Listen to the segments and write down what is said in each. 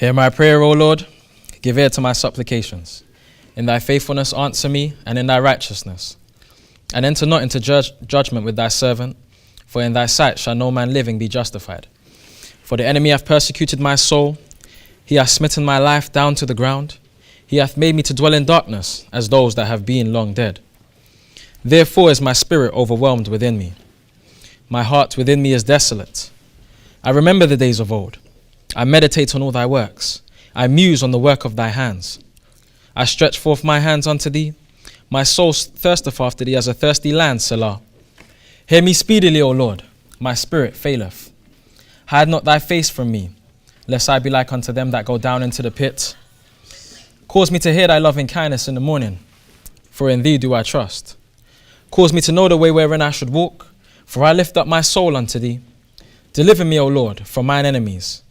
Hear my prayer, O Lord. Give ear to my supplications. In thy faithfulness answer me, and in thy righteousness. And enter not into judgment with thy servant, for in thy sight shall no man living be justified. For the enemy hath persecuted my soul. He hath smitten my life down to the ground. He hath made me to dwell in darkness, as those that have been long dead. Therefore is my spirit overwhelmed within me. My heart within me is desolate. I remember the days of old. I meditate on all thy works. I muse on the work of thy hands. I stretch forth my hands unto thee. My soul thirsteth after thee as a thirsty land, Selah. Hear me speedily, O Lord. My spirit faileth. Hide not thy face from me, lest I be like unto them that go down into the pit. Cause me to hear thy loving kindness in the morning, for in thee do I trust. Cause me to know the way wherein I should walk, for I lift up my soul unto thee. Deliver me, O Lord, from mine enemies.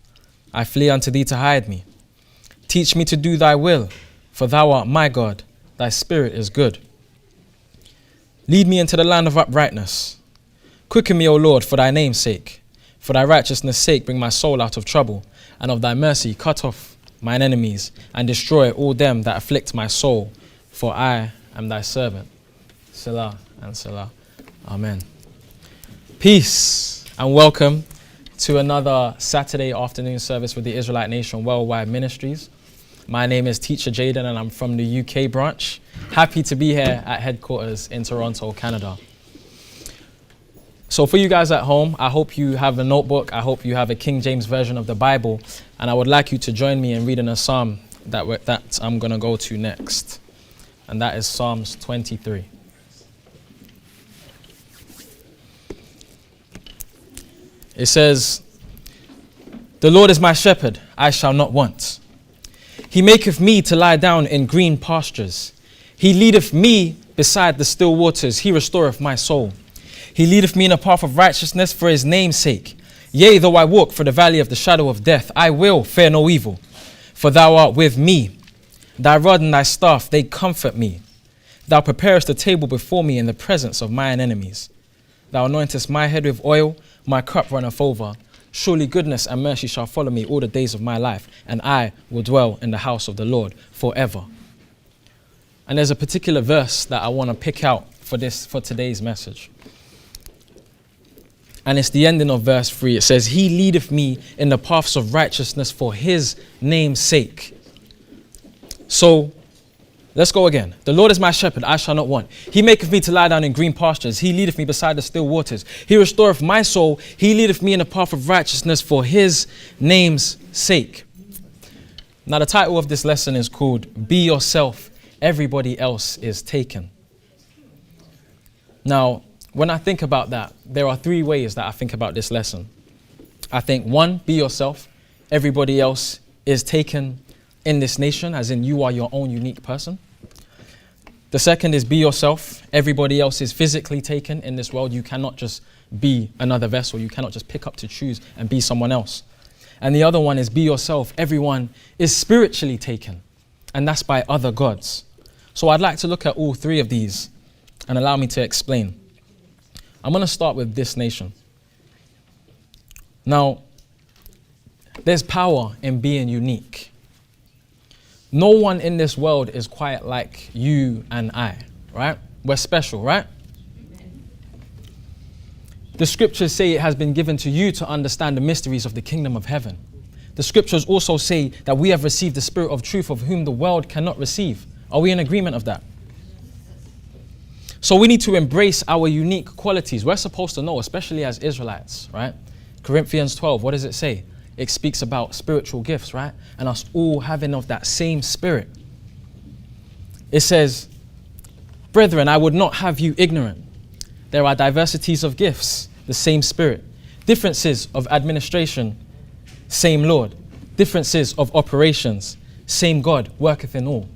I flee unto thee to hide me. Teach me to do thy will, for thou art my God. Thy spirit is good. Lead me into the land of uprightness. Quicken me, O Lord, for thy name's sake. For thy righteousness' sake bring my soul out of trouble, and of thy mercy cut off mine enemies, and destroy all them that afflict my soul, for I am thy servant. Selah and Selah. Amen. Peace and welcome to another Saturday afternoon service with the Israelite Nation Worldwide Ministries. My name is Teacher Jaden and I'm from the UK branch. Happy to be here at headquarters in Toronto, Canada. So for you guys at home, I hope you have a notebook. I hope you have a King James version of the Bible. And I would like you to join me in reading a psalm that I'm going to go to next. And that is Psalms 23. It says, "The Lord is my shepherd, I shall not want. He maketh me to lie down in green pastures. He leadeth me beside the still waters. He restoreth my soul. He leadeth me in a path of righteousness for his name's sake. Yea, though I walk through the valley of the shadow of death, I will fear no evil. For thou art with me. Thy rod and thy staff, they comfort me. Thou preparest a table before me in the presence of mine enemies. Thou anointest my head with oil, my cup runneth over. Surely goodness and mercy shall follow me all the days of my life, and I will dwell in the house of the Lord forever." And there's a particular verse that I want to pick out for today's message. And it's the ending of verse 3. It says, "He leadeth me in the paths of righteousness for his name's sake." So let's go again. "The Lord is my shepherd, I shall not want. He maketh me to lie down in green pastures. He leadeth me beside the still waters. He restoreth my soul. He leadeth me in the path of righteousness for his name's sake." Now the title of this lesson is called "Be Yourself, Everybody Else is Taken." Now, when I think about that, there are three ways that I think about this lesson. I think, one, be yourself. Everybody else is taken in this nation, as in you are your own unique person. The second is be yourself. Everybody else is physically taken in this world. You cannot just be another vessel. You cannot just pick up to choose and be someone else. And the other one is be yourself. Everyone is spiritually taken, and that's by other gods. So I'd like to look at all three of these and allow me to explain. I'm going to start with this nation. Now, there's power in being unique. No one in this world is quite like you and I, right? We're special, right? The scriptures say it has been given to you to understand the mysteries of the kingdom of heaven. The scriptures also say that we have received the spirit of truth of whom the world cannot receive. Are we in agreement of that? So we need to embrace our unique qualities. We're supposed to know, especially as Israelites, right? Corinthians 12, what does it say? It speaks about spiritual gifts, right? And us all having of that same spirit. It says, "Brethren, I would not have you ignorant. There are diversities of gifts, the same spirit. Differences of administration, same Lord. Differences of operations, same God worketh in all."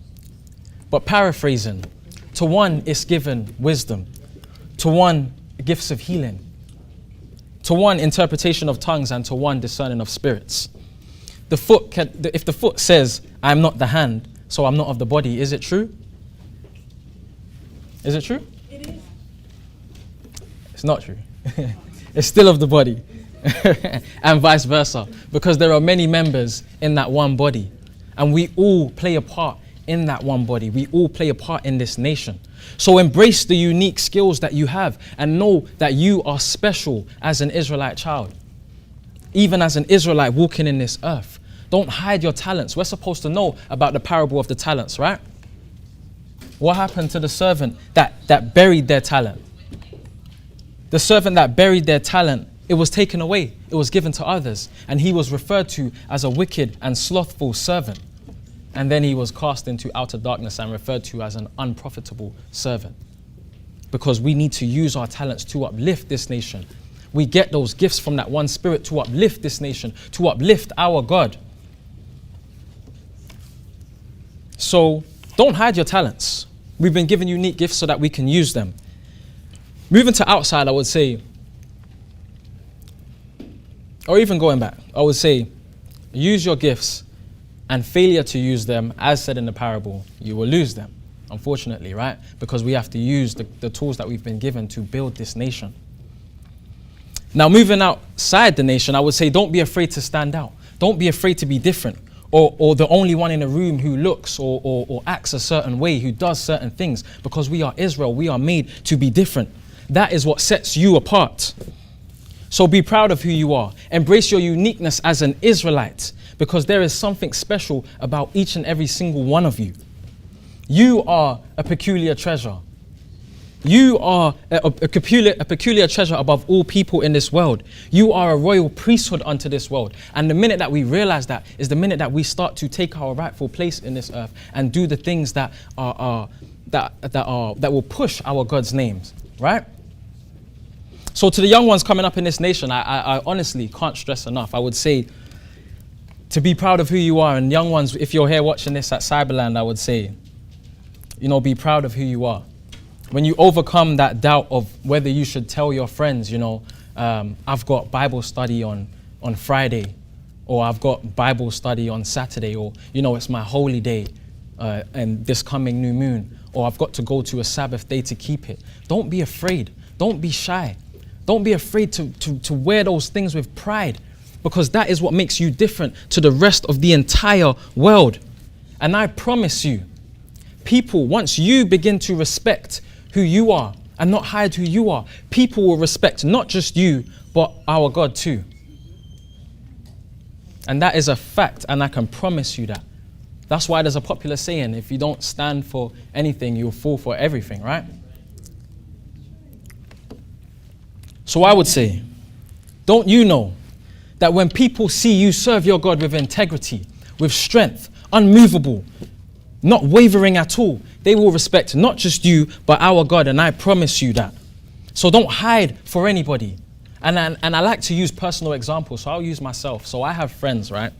But paraphrasing, to one is given wisdom, to one gifts of healing, to one interpretation of tongues, and to one discerning of spirits. If the foot says, "I am not the hand, so I'm not of the body," is it true? Is it true? It is. It's not true. It's still of the body. and vice versa, because there are many members in that one body, and we all play a part in that one body. We all play a part in this nation. So embrace the unique skills that you have and know that you are special as an Israelite child. Even as an Israelite walking in this earth. Don't hide your talents. We're supposed to know about the parable of the talents, right? What happened to the servant that buried their talent? The servant that buried their talent, it was taken away. It was given to others. And he was referred to as a wicked and slothful servant. And then he was cast into outer darkness and referred to as an unprofitable servant. Because we need to use our talents to uplift this nation. We get those gifts from that one Spirit to uplift this nation, to uplift our God. So don't hide your talents. We've been given unique gifts so that we can use them. Moving to outside, I would say, or even going back, I would say, use your gifts, and failure to use them, as said in the parable, you will lose them, unfortunately, right? Because we have to use the tools that we've been given to build this nation. Now, moving outside the nation, I would say don't be afraid to stand out. Don't be afraid to be different, or the only one in a room who looks or acts a certain way, who does certain things, because we are Israel. We are made to be different. That is what sets you apart. So be proud of who you are. Embrace your uniqueness as an Israelite, because there is something special about each and every single one of you. You are a peculiar treasure. You are a peculiar treasure above all people in this world. You are a royal priesthood unto this world. And the minute that we realize that is the minute that we start to take our rightful place in this earth and do the things that will push our God's names, right? So to the young ones coming up in this nation, I honestly can't stress enough. I would say to be proud of who you are. And young ones, if you're here watching this at Cyberland, I would say, be proud of who you are. When you overcome that doubt of whether you should tell your friends, I've got Bible study on Friday, or I've got Bible study on Saturday, or, it's my holy day and this coming new moon, or I've got to go to a Sabbath day to keep it. Don't be afraid. Don't be shy. Don't be afraid to wear those things with pride, because that is what makes you different to the rest of the entire world. And I promise you, people, once you begin to respect who you are and not hide who you are, people will respect not just you, but our God too. And that is a fact, and I can promise you that. That's why there's a popular saying, if you don't stand for anything, you'll fall for everything, right? So I would say, don't you know that when people see you serve your God with integrity, with strength, unmovable, not wavering at all, they will respect not just you, but our God, and I promise you that. So don't hide for anybody. And I like to use personal examples, so I'll use myself. So I have friends, right?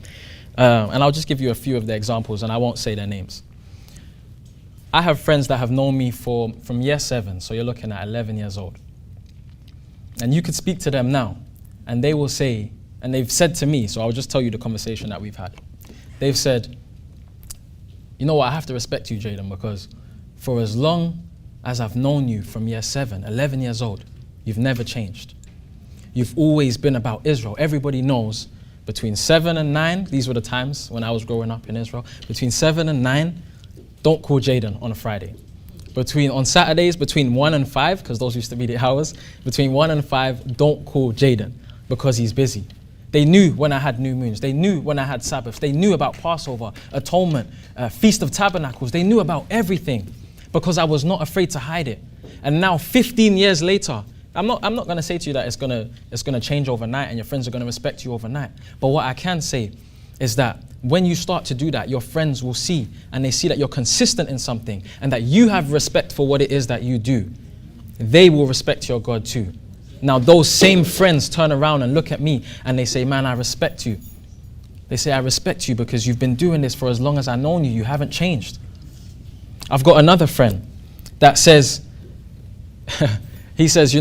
And I'll just give you a few of the examples, and I won't say their names. I have friends that have known me from year 7, so you're looking at 11 years old. And you could speak to them now, and they will say, and they've said to me, so I'll just tell you the conversation that we've had. They've said, you know what, I have to respect you, Jaden, because for as long as I've known you from year 7, 11 years old, you've never changed. You've always been about Israel. Everybody knows between 7 and 9, these were the times when I was growing up in Israel, between 7 and 9, don't call Jaden on a Friday. On Saturdays, between 1 and 5, because those used to be the hours, between 1 and 5, don't call Jaden because he's busy. They knew when I had new moons. They knew when I had Sabbaths. They knew about Passover, Atonement, Feast of Tabernacles. They knew about everything because I was not afraid to hide it. And now 15 years later, I'm not going to say to you that it's going to change overnight and your friends are going to respect you overnight. But what I can say is that when you start to do that, your friends will see, and they see that you're consistent in something and that you have respect for what it is that you do. They will respect your God too. Now, those same friends turn around and look at me and they say, man, I respect you. They say, I respect you because you've been doing this for as long as I've known you. You haven't changed. I've got another friend that says, he says,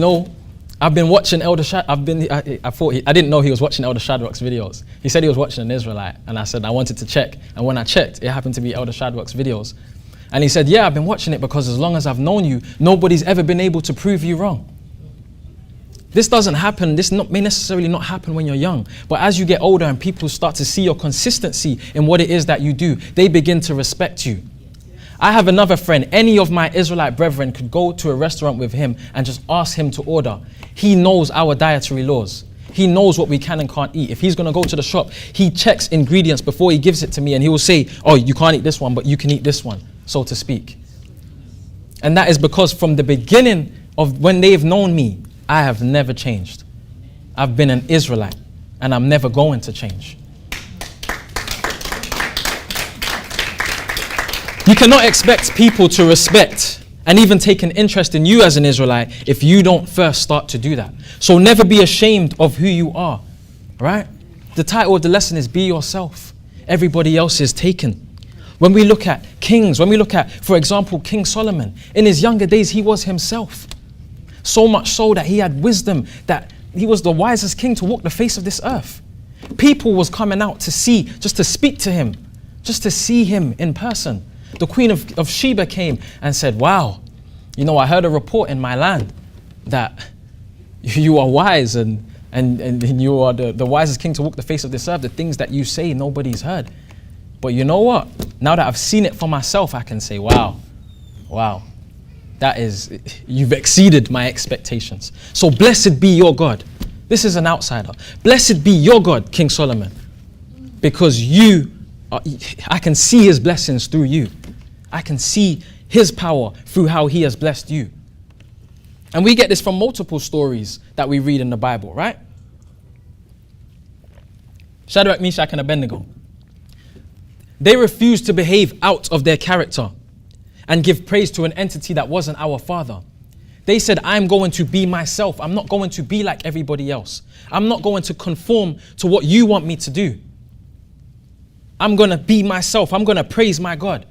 I've been watching Elder Shadrach's I didn't know he was watching Elder Shadrach's videos. He said he was watching an Israelite, and I said I wanted to check. And when I checked, it happened to be Elder Shadrach's videos. And he said, yeah, I've been watching it because as long as I've known you, nobody's ever been able to prove you wrong. This doesn't happen. May necessarily not happen when you're young. But as you get older and people start to see your consistency in what it is that you do, they begin to respect you. I have another friend. Any of my Israelite brethren could go to a restaurant with him and just ask him to order. He knows our dietary laws. He knows what we can and can't eat. If he's going to go to the shop, he checks ingredients before he gives it to me, and he will say, oh, you can't eat this one, but you can eat this one, so to speak. And that is because from the beginning of when they've known me, I have never changed. I've been an Israelite, and I'm never going to change. You cannot expect people to respect and even take an interest in you as an Israelite if you don't first start to do that. So never be ashamed of who you are, right? The title of the lesson is Be Yourself. Everybody else is taken. When we look at kings, when we look at, for example, King Solomon, in his younger days, he was himself. So much so that he had wisdom, that he was the wisest king to walk the face of this earth. People was coming out to see, just to speak to him, just to see him in person. The Queen of Sheba came and said, wow, I heard a report in my land that you are wise and you are the wisest king to walk the face of this earth. The things that you say, nobody's heard. But you know what? Now that I've seen it for myself, I can say, wow. You've exceeded my expectations. So blessed be your God. This is an outsider. Blessed be your God, King Solomon, because I can see his blessings through you. I can see his power through how he has blessed you. And we get this from multiple stories that we read in the Bible, right? Shadrach, Meshach, and Abednego. They refused to behave out of their character and give praise to an entity that wasn't our Father. They said, I'm going to be myself. I'm not going to be like everybody else. I'm not going to conform to what you want me to do. I'm going to be myself. I'm going to praise my God.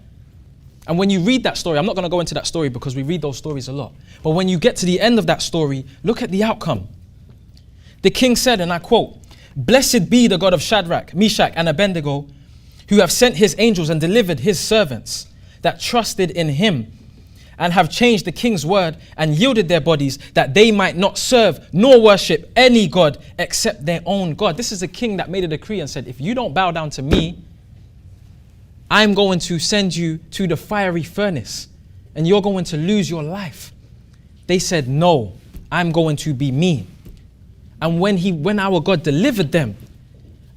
And when you read that story, I'm not going to go into that story because we read those stories a lot. But when you get to the end of that story, look at the outcome. The king said, and I quote, "Blessed be the God of Shadrach, Meshach, and Abednego, who have sent his angels and delivered his servants that trusted in him, and have changed the king's word and yielded their bodies, that they might not serve nor worship any God except their own God." This is a king that made a decree and said, if you don't bow down to me, I'm going to send you to the fiery furnace and you're going to lose your life. They said, no, I'm going to be me. And when our God delivered them,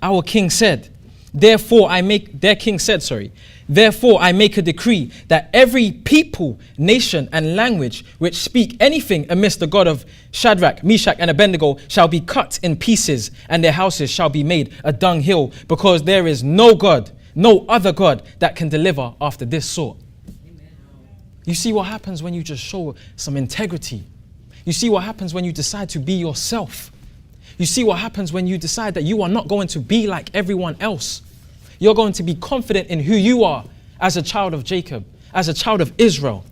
our king said, therefore I make a decree that every people, nation, and language which speak anything amidst the God of Shadrach, Meshach, and Abednego shall be cut in pieces, and their houses shall be made a dunghill, because there is no God, no other God that can deliver after this sort. Amen. You see what happens when you just show some integrity. You see what happens when you decide to be yourself. You see what happens when you decide that you are not going to be like everyone else. You're going to be confident in who you are as a child of Jacob, as a child of Israel.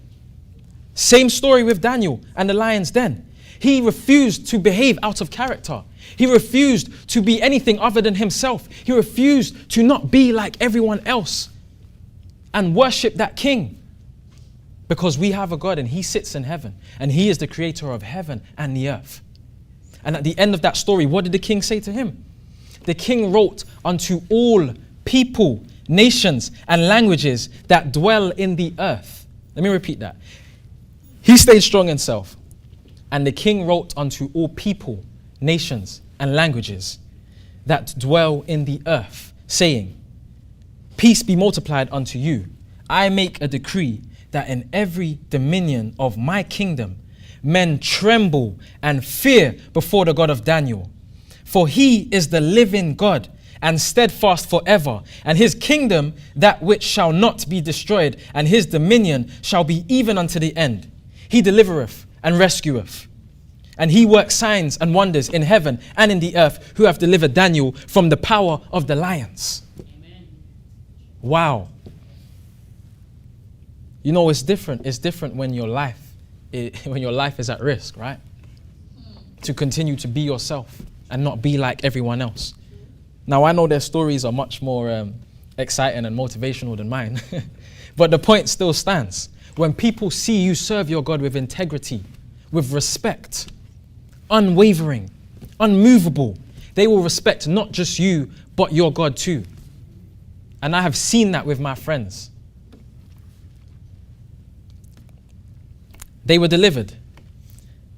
Same story with Daniel and the lion's den. He refused to behave out of character. He refused to be anything other than himself. He refused to not be like everyone else and worship that king. Because we have a God and he sits in heaven and he is the creator of heaven and the earth. And at the end of that story, what did the king say to him? The king wrote unto all people, nations, and languages that dwell in the earth. Let me repeat that. He stayed strong in self. And the king wrote unto all people, nations, and languages that dwell in the earth, saying, peace be multiplied unto you. I make a decree that in every dominion of my kingdom, men tremble and fear before the God of Daniel. For he is the living God and steadfast forever, and his kingdom that which shall not be destroyed, and his dominion shall be even unto the end. He delivereth and rescueth, and he works signs and wonders in heaven and in the earth, who have delivered Daniel from the power of the lions. Amen. Wow. You know, it's different. It's different when your life is at risk, right? To continue to be yourself and not be like everyone else. Now, I know their stories are much more exciting and motivational than mine, but the point still stands. When people see you serve your God with integrity, with respect, unwavering, unmovable. They will respect not just you, but your God too. And I have seen that with my friends. They were delivered.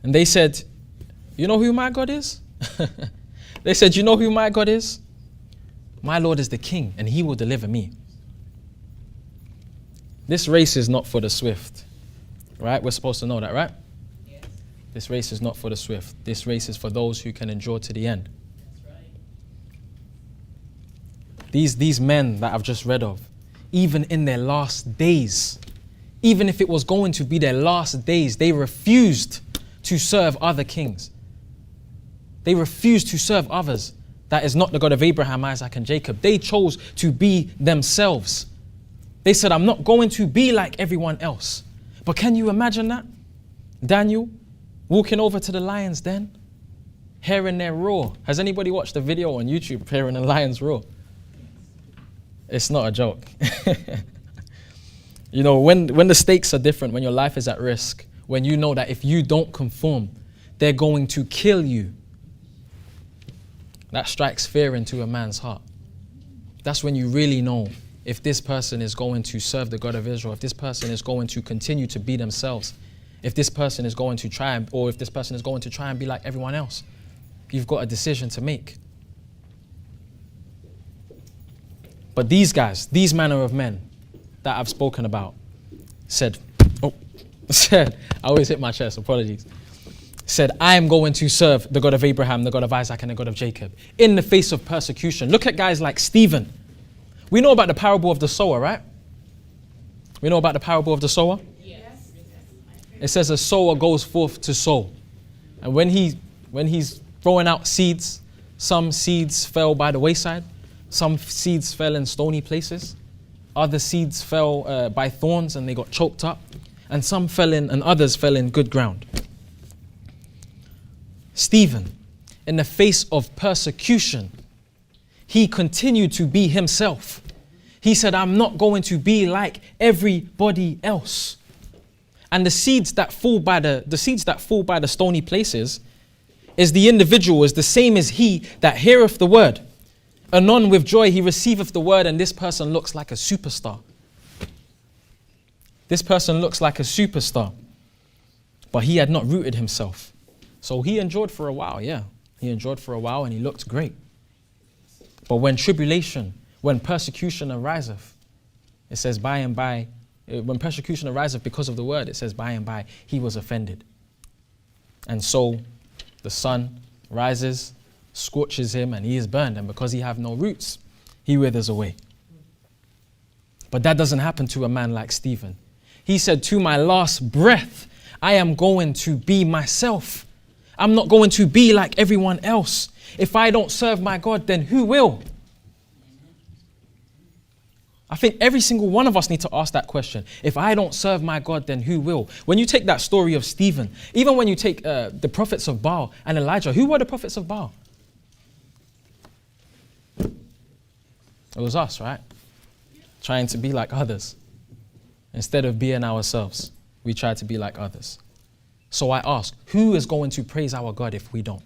And they said, you know who my God is? They said, you know who my God is? My Lord is the King, and he will deliver me. This race is not for the swift, right? We're supposed to know that, right? Yes. This race is not for the swift. This race is for those who can endure to the end. That's right. These men that I've just read of, even in their last days, even if it was going to be their last days, they refused to serve other kings. They refused to serve others. That is not the God of Abraham, Isaac, and Jacob. They chose to be themselves. They said, I'm not going to be like everyone else. But can you imagine that? Daniel walking over to the lion's den, hearing their roar. Has anybody watched the video on YouTube of hearing a lion's roar? It's not a joke. You know, when the stakes are different, when your life is at risk, when you know that if you don't conform, they're going to kill you. That strikes fear into a man's heart. That's when you really know if this person is going to serve the God of Israel, if this person is going to continue to be themselves, if this person is going to try, or if this person is going to try and be like everyone else. You've got a decision to make. But these guys, these manner of men that I've spoken about, said, I always hit my chest, apologies. Said, I am going to serve the God of Abraham, the God of Isaac, and the God of Jacob in the face of persecution. Look at guys like Stephen. We know about the parable of the sower, right? We know about the parable of the sower? Yes. It says a sower goes forth to sow. And when he's throwing out seeds, some seeds fell by the wayside. Some seeds fell in stony places. Other seeds fell by thorns and they got choked up. And some fell in, and others fell in good ground. Stephen, in the face of persecution, he continued to be himself. He said, I'm not going to be like everybody else. And the seeds that fall by the stony places is the individual is the same as he that heareth the word. Anon with joy he receiveth the word, and this person looks like a superstar. This person looks like a superstar. But he had not rooted himself. So he endured for a while, yeah. He endured for a while and he looked great. But when tribulation, when persecution ariseth, it says by and by, when persecution ariseth because of the word, it says by and by he was offended. And so the sun rises, scorches him, and he is burned. And because he have no roots, he withers away. But that doesn't happen to a man like Stephen. He said, to my last breath, I am going to be myself. I'm not going to be like everyone else. If I don't serve my God, then who will? I think every single one of us need to ask that question. If I don't serve my God, then who will? When you take that story of Stephen, even when you take the prophets of Baal and Elijah, who were the prophets of Baal? It was us, right? Trying to be like others. Instead of being ourselves, we try to be like others. So I ask, who is going to praise our God if we don't?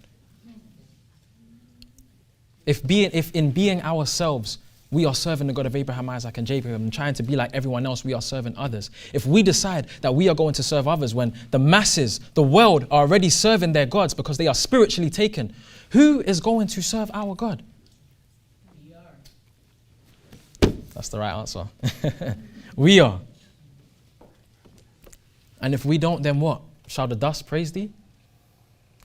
If in being ourselves, we are serving the God of Abraham, Isaac, and Jacob, and trying to be like everyone else, we are serving others. If we decide that we are going to serve others when the masses, the world, are already serving their gods because they are spiritually taken, who is going to serve our God? We are. That's the right answer. We are. And if we don't, then what? Shall the dust praise thee?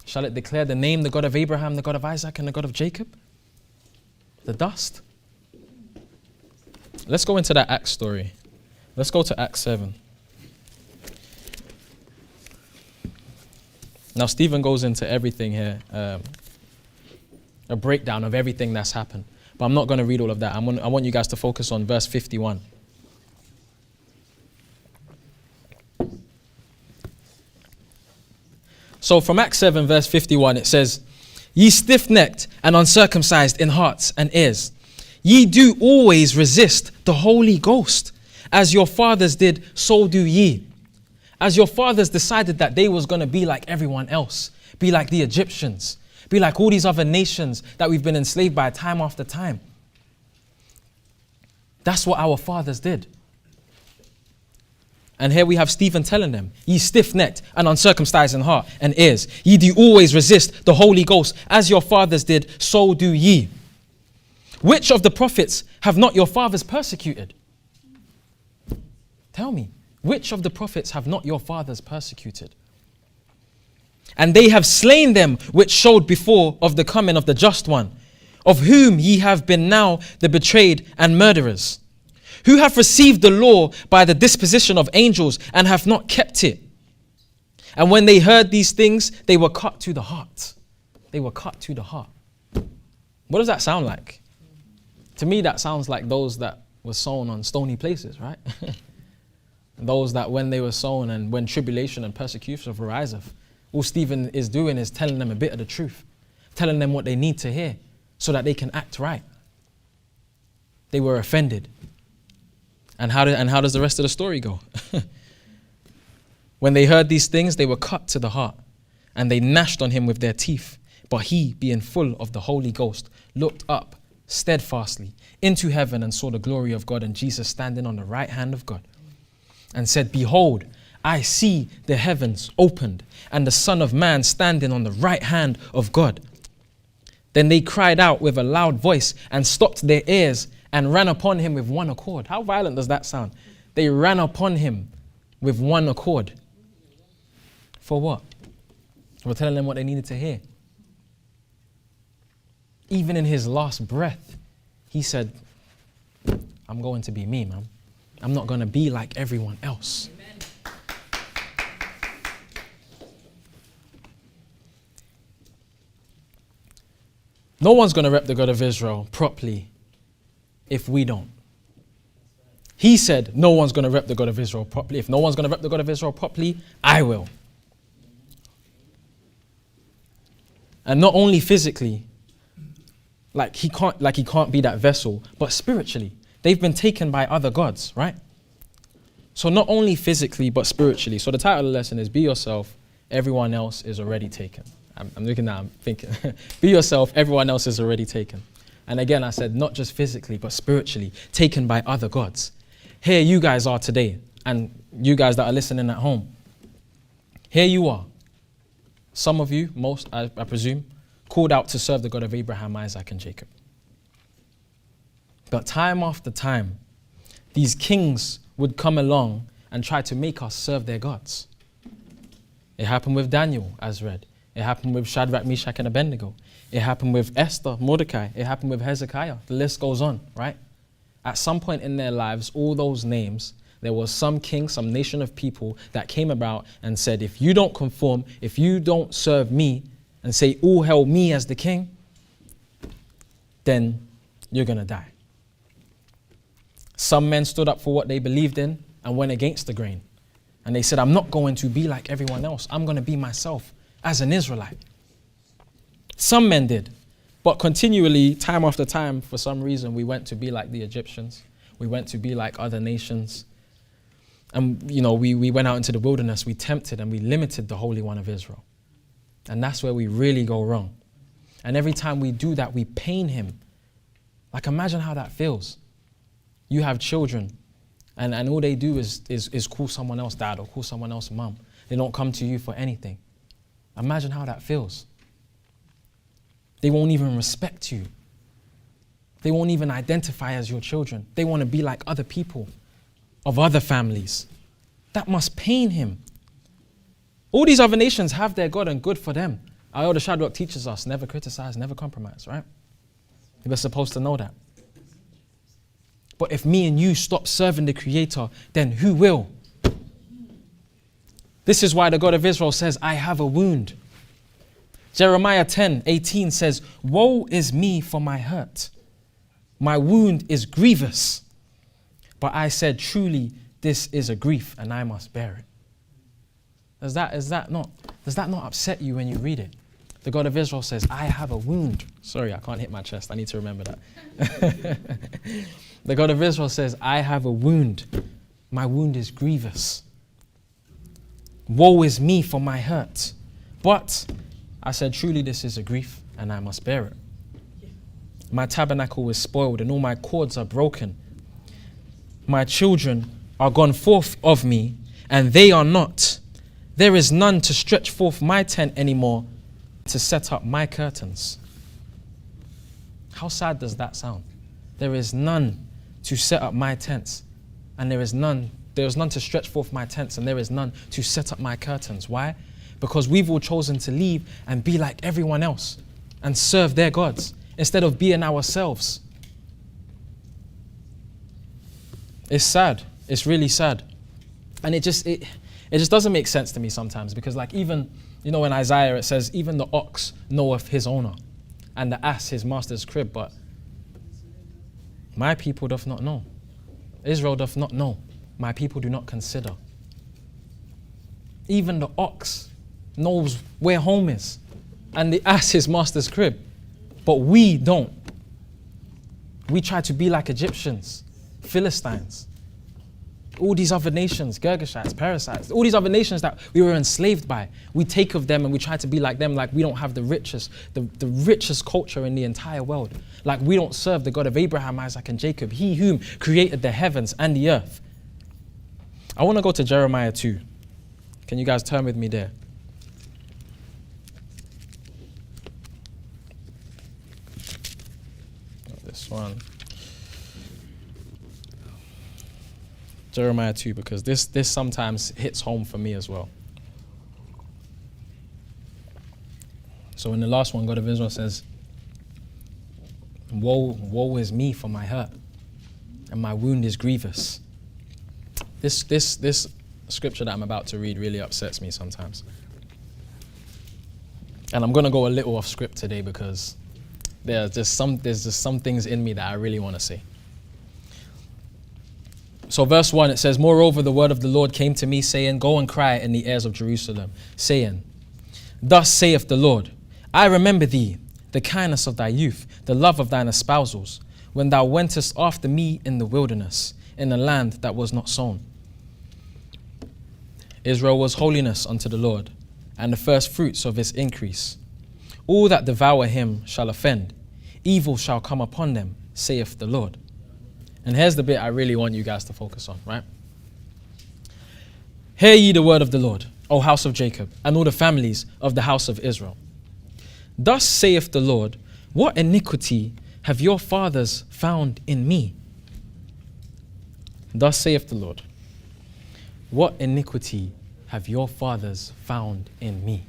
Shall it declare the name, the God of Abraham, the God of Isaac, and the God of Jacob? The dust. Let's go into that Acts story. Let's go to Acts 7. Now, Stephen goes into everything here, a breakdown of everything that's happened. But I'm not going to read all of that. I want you guys to focus on verse 51. So from Acts 7, verse 51, it says, ye stiff-necked and uncircumcised in hearts and ears, ye do always resist the Holy Ghost. As your fathers did, so do ye. As your fathers decided that they was going to be like everyone else. Be like the Egyptians. Be like all these other nations that we've been enslaved by time after time. That's what our fathers did. And here we have Stephen telling them, ye stiff-necked and uncircumcised in heart and ears, ye do always resist the Holy Ghost, as your fathers did, so do ye. Which of the prophets have not your fathers persecuted? Tell me, which of the prophets have not your fathers persecuted? And they have slain them which showed before of the coming of the just one, of whom ye have been now the betrayed and murderers, who have received the law by the disposition of angels and have not kept it. And when they heard these things, they were cut to the heart. They were cut to the heart. What does that sound like? To me, that sounds like those that were sown on stony places, right? Those that when they were sown and when tribulation and persecution ariseth, all Stephen is doing is telling them a bit of the truth, telling them what they need to hear so that they can act right. They were offended. And how does the rest of the story go? When they heard these things, they were cut to the heart, and they gnashed on him with their teeth. But he, being full of the Holy Ghost, looked up steadfastly into heaven and saw the glory of God and Jesus standing on the right hand of God, and said, Behold, I see the heavens opened, and the Son of Man standing on the right hand of God. Then they cried out with a loud voice and stopped their ears and ran upon him with one accord. How violent does that sound? They ran upon him with one accord. For what? We're telling them what they needed to hear. Even in his last breath, he said, I'm going to be me, man. I'm not going to be like everyone else. Amen. No one's going to rep the God of Israel properly if we don't. He said, no one's going to rep the God of Israel properly. If no one's going to rep the God of Israel properly, I will. And not only physically, like he can't be that vessel, but spiritually. They've been taken by other gods, right? So not only physically, but spiritually. So the title of the lesson is Be Yourself, Everyone Else is Already Taken. I'm looking now, I'm thinking. Be yourself, everyone else is already taken. And again, I said not just physically, but spiritually, taken by other gods. Here you guys are today, and you guys that are listening at home. Here you are. Some of you, most, I presume, called out to serve the God of Abraham, Isaac, and Jacob. But time after time, these kings would come along and try to make us serve their gods. It happened with Daniel, as read. It happened with Shadrach, Meshach, and Abednego. It happened with Esther, Mordecai. It happened with Hezekiah. The list goes on, right? At some point in their lives, all those names, there was some king, some nation of people that came about and said, if you don't conform, if you don't serve me and say, all hail me as the king, then you're going to die. Some men stood up for what they believed in and went against the grain. And they said, I'm not going to be like everyone else. I'm going to be myself as an Israelite. Some men did. But continually, time after time, for some reason, we went to be like the Egyptians. We went to be like other nations. And, we went out into the wilderness. We tempted and we limited the Holy One of Israel. And that's where we really go wrong. And every time we do that, we pain him. Like, imagine how that feels. You have children, and all they do is call someone else dad or call someone else mom. They don't come to you for anything. Imagine how that feels. They won't even respect you. They won't even identify as your children. They want to be like other people of other families. That must pain him. All these other nations have their God, and good for them. Our elder Shadrach teaches us, never criticize, never compromise, right? We're supposed to know that. But if me and you stop serving the Creator, then who will? This is why the God of Israel says, I have a wound. Jeremiah 10:18 says, woe is me for my hurt. My wound is grievous. But I said, truly, this is a grief, and I must bear it. Does that not upset you when you read it? The God of Israel says, I have a wound. Sorry, I can't hit my chest. I need to remember that. The God of Israel says, I have a wound. My wound is grievous. Woe is me for my hurt. But I said, truly this is a grief, and I must bear it. My tabernacle is spoiled, and all my cords are broken. My children are gone forth of me, and they are not. There is none to stretch forth my tent anymore, to set up my curtains. How sad does that sound? There is none to set up my tents, and there is none to stretch forth my tents, and there is none to set up my curtains. Why? Because we've all chosen to leave and be like everyone else and serve their gods instead of being ourselves. It's sad. It's really sad. And it just doesn't make sense to me sometimes, because like even, in Isaiah it says, even the ox knoweth his owner, and the ass his master's crib, but my people doth not know. Israel doth not know. My people do not consider. Even the ox knows where home is, and the ass his master's crib, but we don't. We try to be like Egyptians, Philistines, all these other nations, Girgashites, Parasites, all these other nations that we were enslaved by. We take of them and we try to be like them, like we don't have the richest culture in the entire world. Like we don't serve the God of Abraham, Isaac, and Jacob, he whom created the heavens and the earth. I want to go to Jeremiah 2. Can you guys turn with me there? This one. Jeremiah 2, because this sometimes hits home for me as well. So in the last one, God of Israel says, woe is me for my hurt, and my wound is grievous. This scripture that I'm about to read really upsets me sometimes. And I'm going to go a little off script today because there's just some things in me that I really want to say. So verse 1, it says, moreover, the word of the Lord came to me, saying, go and cry in the airs of Jerusalem, saying, thus saith the Lord, I remember thee, the kindness of thy youth, the love of thine espousals, when thou wentest after me in the wilderness, in a land that was not sown. Israel was holiness unto the Lord, and the first fruits of his increase. All that devour him shall offend. Evil shall come upon them, saith the Lord. And here's the bit I really want you guys to focus on, right? Hear ye the word of the Lord, O house of Jacob, and all the families of the house of Israel. Thus saith the Lord, what iniquity have your fathers found in me? Thus saith the Lord, what iniquity have your fathers found in me?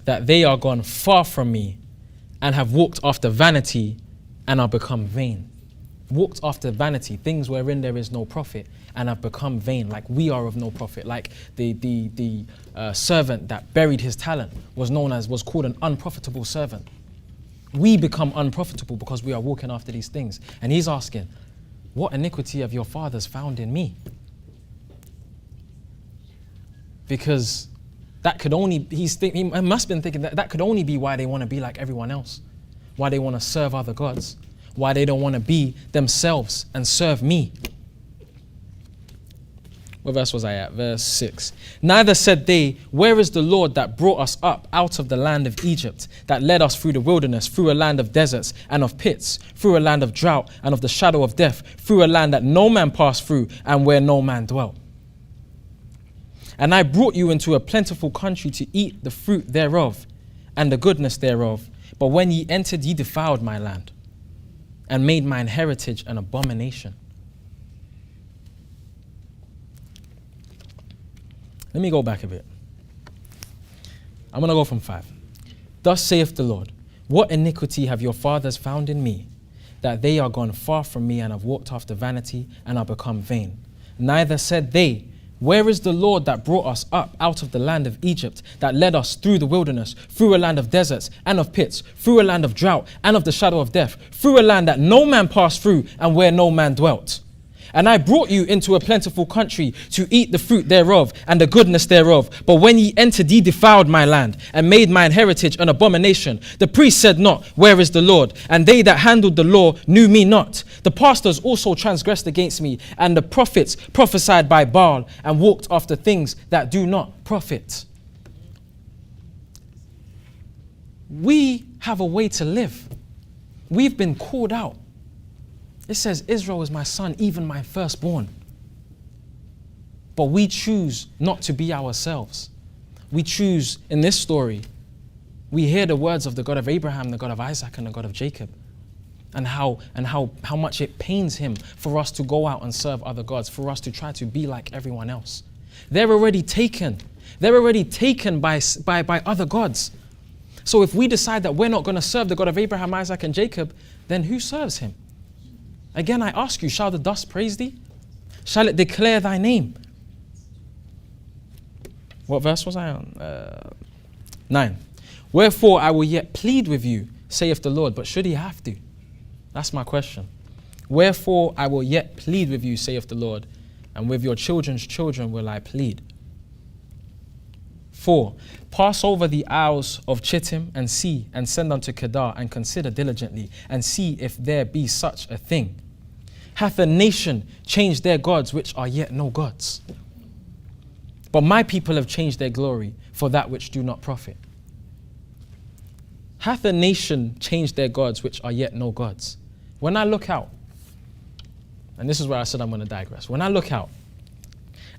That they are gone far from me, and have walked after vanity, and are become vain. Walked after vanity, things wherein there is no profit, and have become vain, like we are of no profit. Like the servant that buried his talent was called an unprofitable servant. We become unprofitable because we are walking after these things. And he's asking, what iniquity have your fathers found in me? Because that could only, he must have been thinking that could only be why they want to be like everyone else, why they want to serve other gods, why they don't want to be themselves and serve me. What verse was I at? Verse 6. Neither said they, where is the Lord that brought us up out of the land of Egypt, that led us through the wilderness, through a land of deserts and of pits, through a land of drought and of the shadow of death, through a land that no man passed through and where no man dwelt. And I brought you into a plentiful country to eat the fruit thereof and the goodness thereof. But when ye entered, ye defiled my land and made mine heritage an abomination. Let me go back a bit. I'm going to go from 5. Thus saith the Lord, what iniquity have your fathers found in me, that they are gone far from me and have walked after vanity and are become vain? Neither said they, where is the Lord that brought us up out of the land of Egypt, that led us through the wilderness, through a land of deserts and of pits, through a land of drought and of the shadow of death, through a land that no man passed through and where no man dwelt? And I brought you into a plentiful country to eat the fruit thereof and the goodness thereof. But when ye entered, ye defiled my land and made mine heritage an abomination. The priest said not, where is the Lord? And they that handled the law knew me not. The pastors also transgressed against me, and the prophets prophesied by Baal and walked after things that do not profit. We have a way to live. We've been called out. It says, Israel is my son, even my firstborn. But we choose not to be ourselves. We choose, in this story, we hear the words of the God of Abraham, the God of Isaac, and the God of Jacob. And how much it pains him for us to go out and serve other gods, for us to try to be like everyone else. They're already taken. They're already taken by other gods. So if we decide that we're not going to serve the God of Abraham, Isaac, and Jacob, then who serves him? Again, I ask you, shall the dust praise thee? Shall it declare thy name? What verse was I on? 9. Wherefore I will yet plead with you, saith the Lord. But should he have to? That's my question. Wherefore I will yet plead with you, saith the Lord, and with your children's children will I plead. 4. Pass over the isles of Chittim and see, and send unto Kedar, and consider diligently, and see if there be such a thing. Hath a nation changed their gods, which are yet no gods? But my people have changed their glory for that which do not profit. Hath a nation changed their gods, which are yet no gods? When I look out, and this is where I said I'm going to digress. When I look out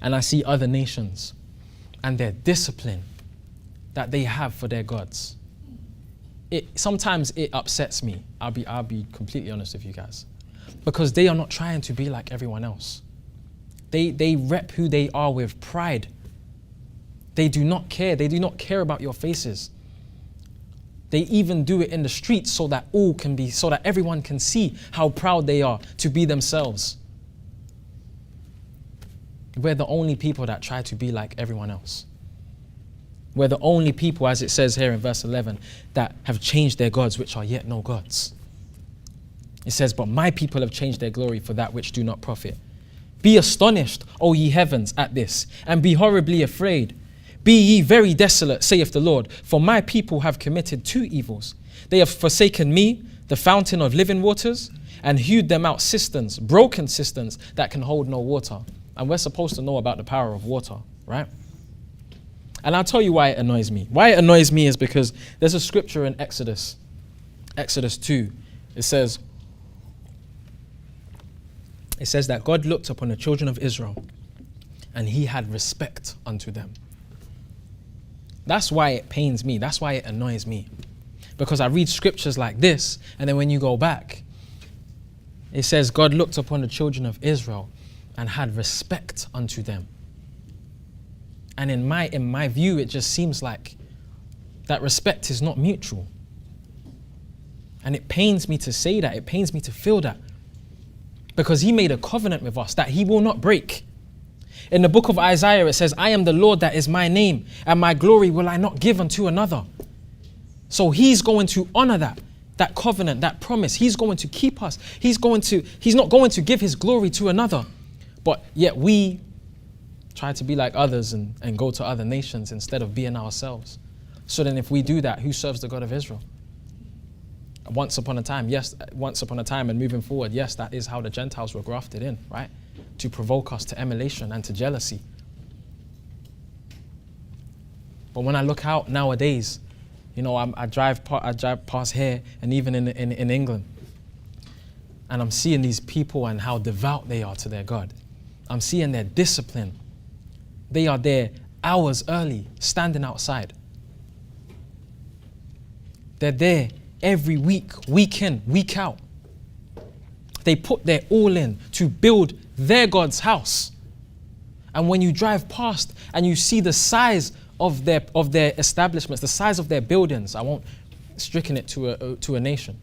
and I see other nations and their discipline that they have for their gods, sometimes it upsets me. I'll be completely honest with you guys, because they are not trying to be like everyone else. They rep who they are with pride. They do not care. They do not care about your faces. They even do it in the streets so that everyone can see how proud they are to be themselves. We're the only people that try to be like everyone else. We're the only people, as it says here in verse 11, that have changed their gods, which are yet no gods. It says, but my people have changed their glory for that which do not profit. Be astonished, O ye heavens, at this, and be horribly afraid. Be ye very desolate, saith the Lord, for my people have committed two evils. They have forsaken me, the fountain of living waters, and hewed them out cisterns, broken cisterns that can hold no water. And we're supposed to know about the power of water, right? And I'll tell you why it annoys me. Why it annoys me is because there's a scripture in Exodus 2. It says that God looked upon the children of Israel and he had respect unto them. That's why it pains me. That's why it annoys me. Because I read scriptures like this, and then when you go back, it says God looked upon the children of Israel and had respect unto them. And in my view, it just seems like that respect is not mutual. And it pains me to say that. It pains me to feel that. Because he made a covenant with us that he will not break. In the book of Isaiah, it says, I am the Lord, that is my name, and my glory will I not give unto another. So he's going to honor that covenant, that promise. He's going to keep us. He's not going to give his glory to another. But yet we try to be like others and go to other nations instead of being ourselves. So then if we do that, who serves the God of Israel? Once upon a time and moving forward, yes, that is how the Gentiles were grafted in, right? To provoke us to emulation and to jealousy. But when I look out nowadays, I drive past here and even in England, and I'm seeing these people and how devout they are to their God. I'm seeing their discipline. They are there hours early, standing outside. They're there every week, week in, week out. They put their all in to build their God's house. And when you drive past and you see the size of their establishments, the size of their buildings, I won't stricken it to a nation.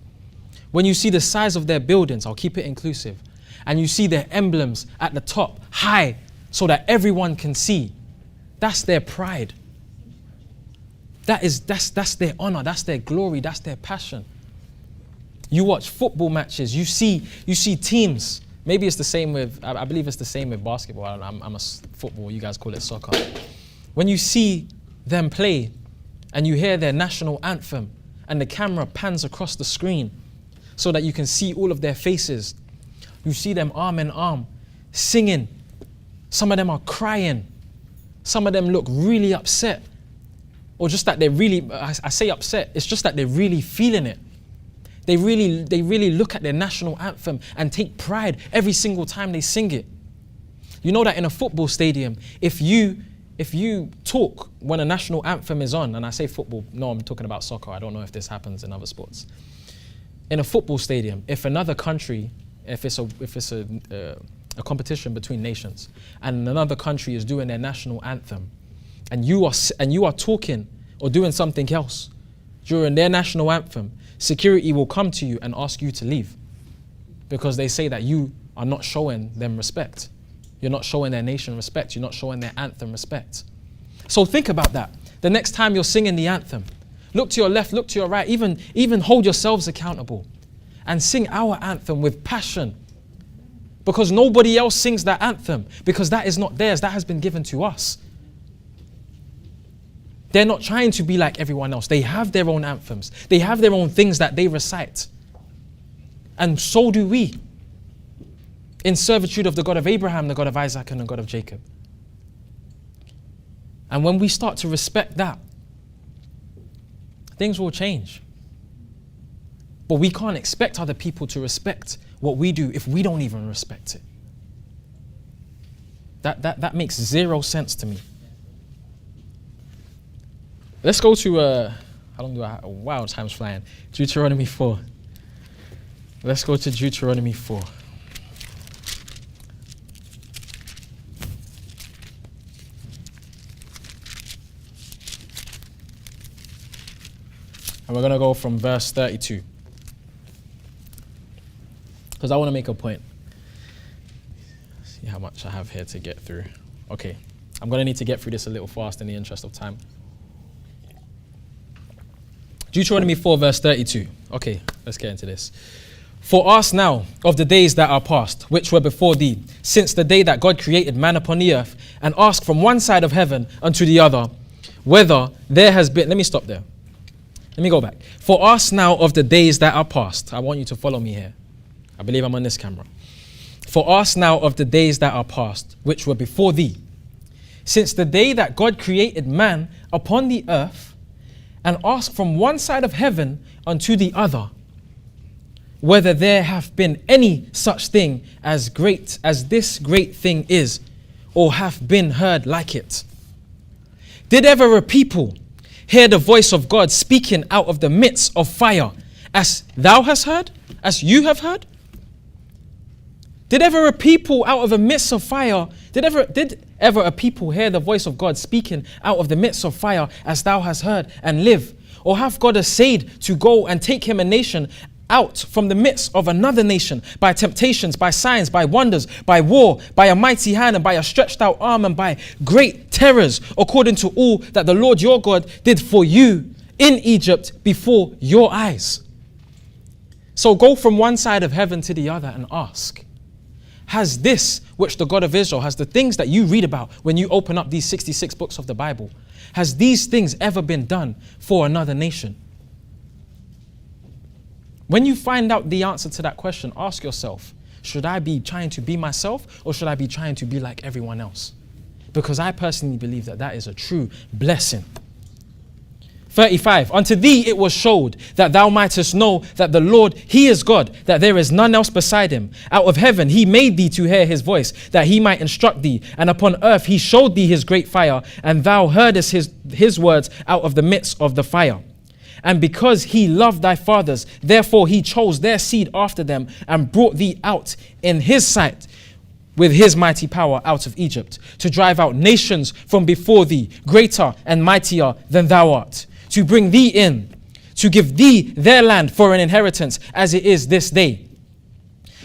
When you see the size of their buildings, I'll keep it inclusive, and you see their emblems at the top, high, so that everyone can see, that's their pride. That's their honor, that's their glory, that's their passion. You watch football matches, you see teams Maybe it's the same with, I believe it's the same with basketball. I'm a football, you guys call it soccer. When you see them play and you hear their national anthem and the camera pans across the screen so that you can see all of their faces, you see them arm in arm, singing. Some of them are crying. Some of them look really upset. Or just that they're really, I say upset, it's just that they're really feeling it. They really look at their national anthem and take pride every single time they sing it. You know that in a football stadium, if you talk when a national anthem is on, and I say football, no, I'm talking about soccer. I don't know if this happens in other sports. In a football stadium, if another country, if it's a competition between nations, and another country is doing their national anthem, and you are talking or doing something else during their national anthem, security will come to you and ask you to leave because they say that you are not showing them respect. You're not showing their nation respect. You're not showing their anthem respect. So think about that. The next time you're singing the anthem, look to your left, look to your right, even hold yourselves accountable and sing our anthem with passion, because nobody else sings that anthem, because that is not theirs. That has been given to us. They're not trying to be like everyone else. They have their own anthems. They have their own things that they recite. And so do we. In servitude of the God of Abraham, the God of Isaac, and the God of Jacob. And when we start to respect that, things will change. But we can't expect other people to respect what we do if we don't even respect it. That makes zero sense to me. Let's go to, how long do I have? Wow, time's flying. Deuteronomy 4. Let's go to Deuteronomy 4. And we're going to go from verse 32. Because I want to make a point. See how much I have here to get through. Okay, I'm going to need to get through this a little fast in the interest of time. Deuteronomy 4 verse 32. Okay, let's get into this. For ask now of the days that are past, which were before thee, since the day that God created man upon the earth, and ask from one side of heaven unto the other, whether there has been... Let me stop there. Let me go back. For ask now of the days that are past. I want you to follow me here. I believe I'm on this camera. For ask now of the days that are past, which were before thee, since the day that God created man upon the earth, and ask from one side of heaven unto the other, whether there have been any such thing as great as this great thing is, or have been heard like it. Did ever a people hear the voice of God speaking out of the midst of fire, as thou hast heard, as you have heard? Did ever a people out of the midst of fire, did ever a people hear the voice of God speaking out of the midst of fire, as thou hast heard, and live? Or hath God essayed to go and take him a nation out from the midst of another nation, by temptations, by signs, by wonders, by war, by a mighty hand, and by a stretched out arm, and by great terrors, according to all that the Lord your God did for you in Egypt before your eyes? So go from one side of heaven to the other and ask, has this, which the God of Israel, has the things that you read about when you open up these 66 books of the Bible, has these things ever been done for another nation? When you find out the answer to that question, ask yourself, should I be trying to be myself, or should I be trying to be like everyone else? Because I personally believe that that is a true blessing. 35, unto thee it was showed that thou mightest know that the Lord, he is God, that there is none else beside him. Out of heaven he made thee to hear his voice, that he might instruct thee. And upon earth he showed thee his great fire, and thou heardest his words out of the midst of the fire. And because he loved thy fathers, therefore he chose their seed after them, and brought thee out in his sight with his mighty power out of Egypt, to drive out nations from before thee, greater and mightier than thou art, to bring thee in, to give thee their land for an inheritance, as it is this day.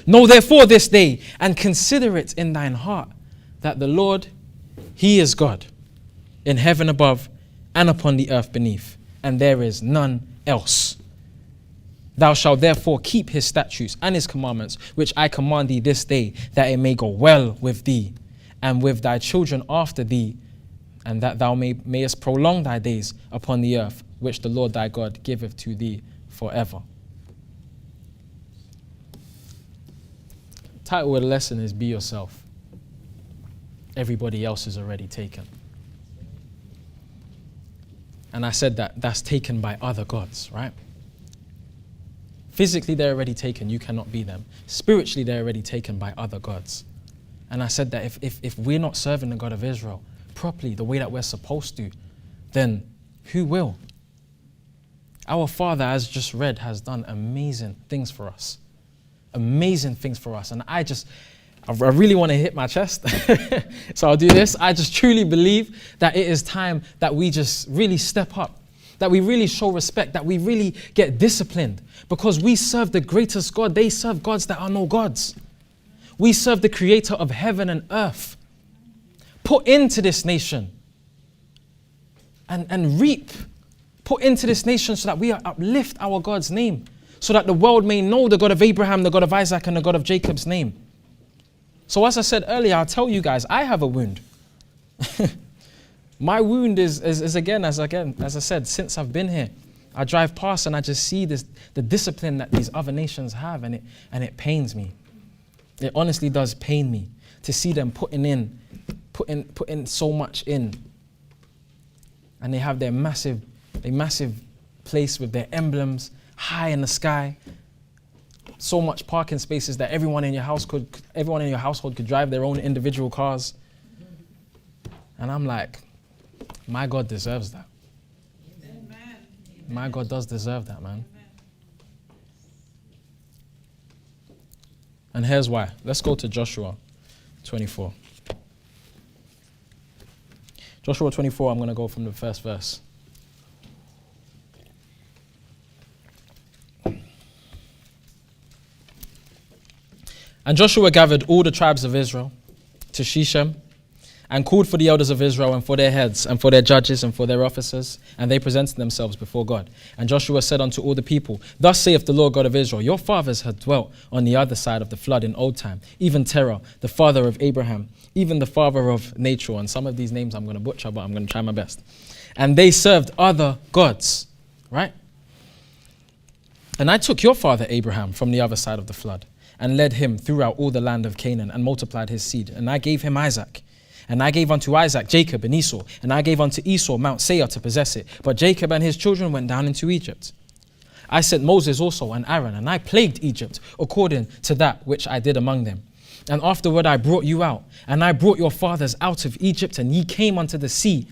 Know therefore this day, and consider it in thine heart, that the Lord, he is God, in heaven above and upon the earth beneath, and there is none else. Thou shalt therefore keep his statutes and his commandments, which I command thee this day, that it may go well with thee and with thy children after thee, and that thou mayest prolong thy days upon the earth, which the Lord thy God giveth to thee forever. Title of the lesson is Be Yourself. Everybody else is already taken. And I said that's taken by other gods, right? Physically, they're already taken. You cannot be them. Spiritually, they're already taken by other gods. And I said that if we're not serving the God of Israel properly, the way that we're supposed to, then who will? Our Father, as just read, has done amazing things for us. Amazing things for us. And I really want to hit my chest. So I'll do this. I just truly believe that it is time that we just really step up, that we really show respect, that we really get disciplined, because we serve the greatest God. They serve gods that are no gods. We serve the creator of heaven and earth. Put into this nation and reap. Put into this nation so that we uplift our God's name, so that the world may know the God of Abraham, the God of Isaac, and the God of Jacob's name. So as I said earlier, I'll tell you guys, I have a wound. My wound is again, as I said, since I've been here, I drive past and I just see the discipline that these other nations have, and it pains me. It honestly does pain me to see them putting in so much in. And they have their massive place with their emblems high in the sky. So much parking spaces that everyone in your household could drive their own individual cars. And I'm like, my God deserves that. Amen. My God does deserve that, man. Amen. And here's why. Let's go to Joshua 24. Joshua 24, I'm going to go from the first verse. And Joshua gathered all the tribes of Israel to Shechem, and called for the elders of Israel and for their heads and for their judges and for their officers, and they presented themselves before God. And Joshua said unto all the people, Thus saith the Lord God of Israel, Your fathers had dwelt on the other side of the flood in old time, even Terah, the father of Abraham, even the father of Nachor. And some of these names I'm going to butcher, but I'm going to try my best. And they served other gods, right? And I took your father Abraham from the other side of the flood, and led him throughout all the land of Canaan, and multiplied his seed. And I gave him Isaac. And I gave unto Isaac Jacob and Esau. And I gave unto Esau Mount Seir to possess it. But Jacob and his children went down into Egypt. I sent Moses also and Aaron, and I plagued Egypt according to that which I did among them. And afterward I brought you out, and I brought your fathers out of Egypt, and ye came unto the sea.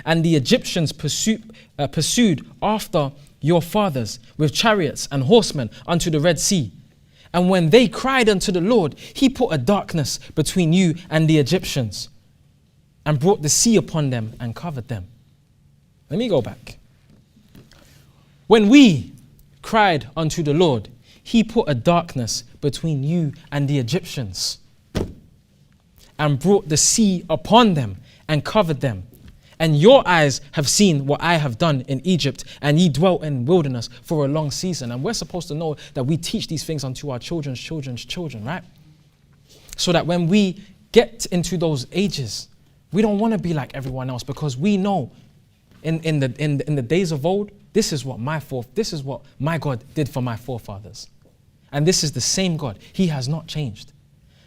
And the Egyptians pursued after your fathers with chariots and horsemen unto the Red Sea. And when they cried unto the Lord, he put a darkness between you and the Egyptians, and brought the sea upon them and covered them. Let me go back. When we cried unto the Lord, he put a darkness between you and the Egyptians, and brought the sea upon them and covered them. And your eyes have seen what I have done in Egypt, and ye dwelt in wilderness for a long season. And we're supposed to know that we teach these things unto our children's children's children, right? So that when we get into those ages, we don't want to be like everyone else, because we know in the days of old, this is what my God did for my forefathers. And this is the same God. He has not changed.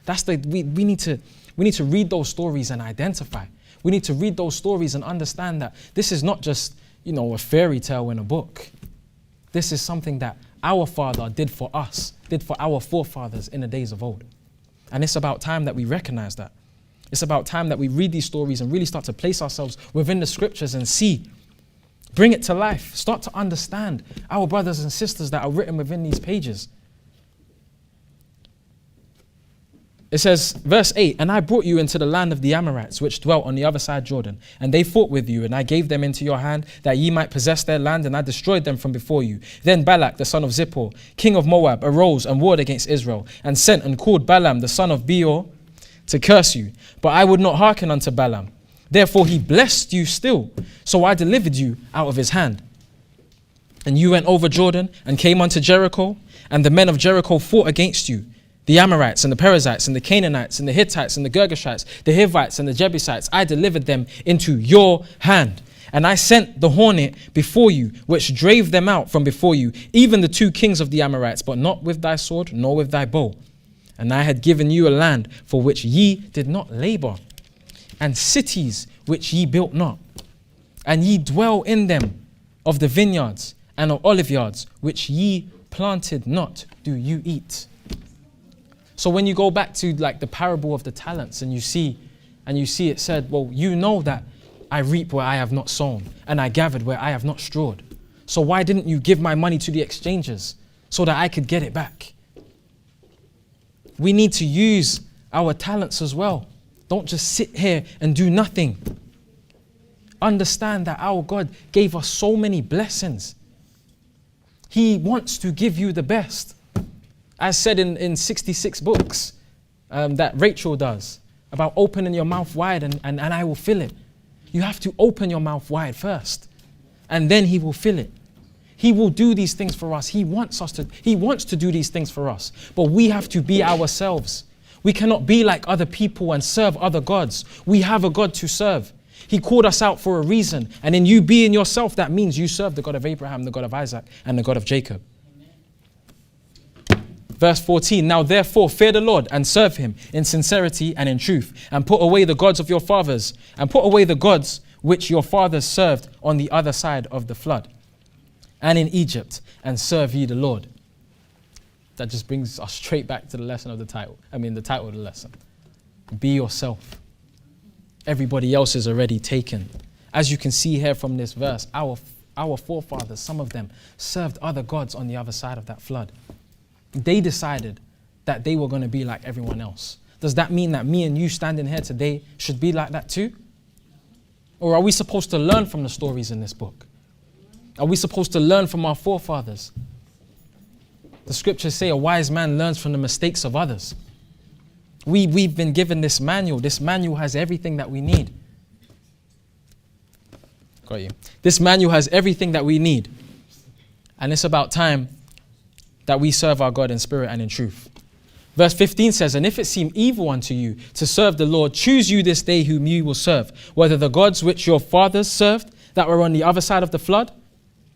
We need to read those stories and identify. We need to read those stories and understand that this is not just, a fairy tale in a book. This is something that our Father did for us, did for our forefathers in the days of old. And it's about time that we recognize that. It's about time that we read these stories and really start to place ourselves within the scriptures and bring it to life. Start to understand our brothers and sisters that are written within these pages. It says, verse 8, And I brought you into the land of the Amorites, which dwelt on the other side Jordan. And they fought with you, and I gave them into your hand, that ye might possess their land, and I destroyed them from before you. Then Balak, the son of Zippor, king of Moab, arose and warred against Israel, and sent and called Balaam, the son of Beor, to curse you. But I would not hearken unto Balaam. Therefore he blessed you still. So I delivered you out of his hand. And you went over Jordan and came unto Jericho, and the men of Jericho fought against you, the Amorites and the Perizzites and the Canaanites and the Hittites and the Girgashites, the Hivites and the Jebusites. I delivered them into your hand. And I sent the hornet before you, which drave them out from before you, even the 2 kings of the Amorites, but not with thy sword, nor with thy bow. And I had given you a land for which ye did not labor, and cities which ye built not. And ye dwell in them, of the vineyards and of olive yards, which ye planted not, do you eat. So when you go back to like the parable of the talents and you see it said, well, you know that I reap where I have not sown and I gathered where I have not strawed. So why didn't you give my money to the exchanges so that I could get it back? We need to use our talents as well. Don't just sit here and do nothing. Understand that our God gave us so many blessings. He wants to give you the best. As said in 66 books that Rachel does about opening your mouth wide and I will fill it. You have to open your mouth wide first and then he will fill it. He will do these things for us. He wants to do these things for us. But we have to be ourselves. We cannot be like other people and serve other gods. We have a God to serve. He called us out for a reason. And in you being yourself, that means you serve the God of Abraham, the God of Isaac, and the God of Jacob. Verse 14, now therefore fear the Lord and serve him in sincerity and in truth, and put away the gods of your fathers, and put away the gods which your fathers served on the other side of the flood, and in Egypt, and serve ye the Lord. That just brings us straight back to the lesson of the title. The title of the lesson. Be yourself. Everybody else is already taken. As you can see here from this verse, our forefathers, some of them, served other gods on the other side of that flood. They decided that they were going to be like everyone else. Does that mean that me and you standing here today should be like that too? Or are we supposed to learn from the stories in this book? Are we supposed to learn from our forefathers? The scriptures say a wise man learns from the mistakes of others. We've been given this manual. This manual has everything that we need. Got you. This manual has everything that we need. And it's about time that we serve our God in spirit and in truth. Verse 15 says, and if it seem evil unto you to serve the Lord, choose you this day whom you will serve, whether the gods which your fathers served that were on the other side of the flood,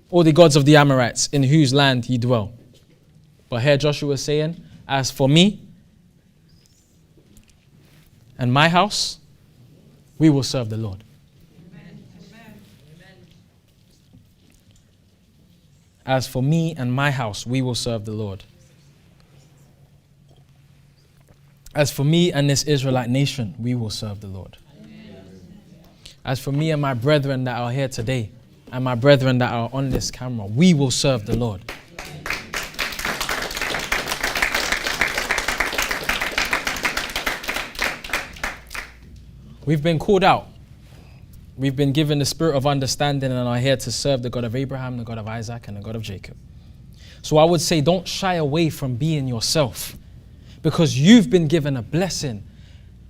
or the gods of the Amorites in whose land ye dwell. But here Joshua is saying, as for me and my house, we will serve the Lord. As for me and my house, we will serve the Lord. As for me and this Israelite nation, we will serve the Lord. As for me and my brethren that are here today, and my brethren that are on this camera, we will serve the Lord. We've been called out. We've been given the spirit of understanding and are here to serve the God of Abraham, the God of Isaac, and the God of Jacob. So I would say don't shy away from being yourself, because you've been given a blessing.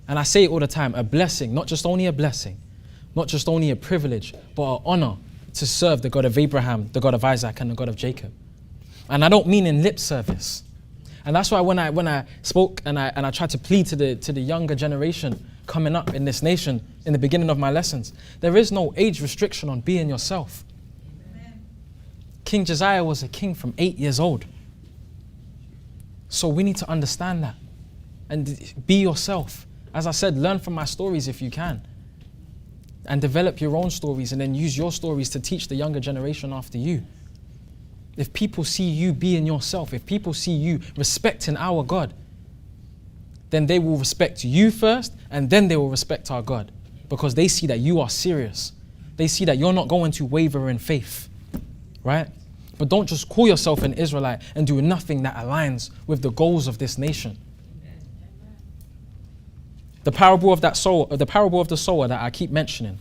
And I say it all the time, a blessing, not just only a blessing, not just only a privilege, but an honor to serve the God of Abraham, the God of Isaac, and the God of Jacob. And I don't mean in lip service. And that's why when I spoke and I tried to plead to the younger generation coming up in this nation in the beginning of my lessons, there is no age restriction on being yourself. Amen. King Josiah was a king from 8 years old. So we need to understand that and be yourself. As I said, learn from my stories if you can, and develop your own stories and then use your stories to teach the younger generation after you. If people see you being yourself, if people see you respecting our God, then they will respect you first, and then they will respect our God, because they see that you are serious. They see that you're not going to waver in faith, right? But don't just call yourself an Israelite and do nothing that aligns with the goals of this nation. The parable of the sower that I keep mentioning,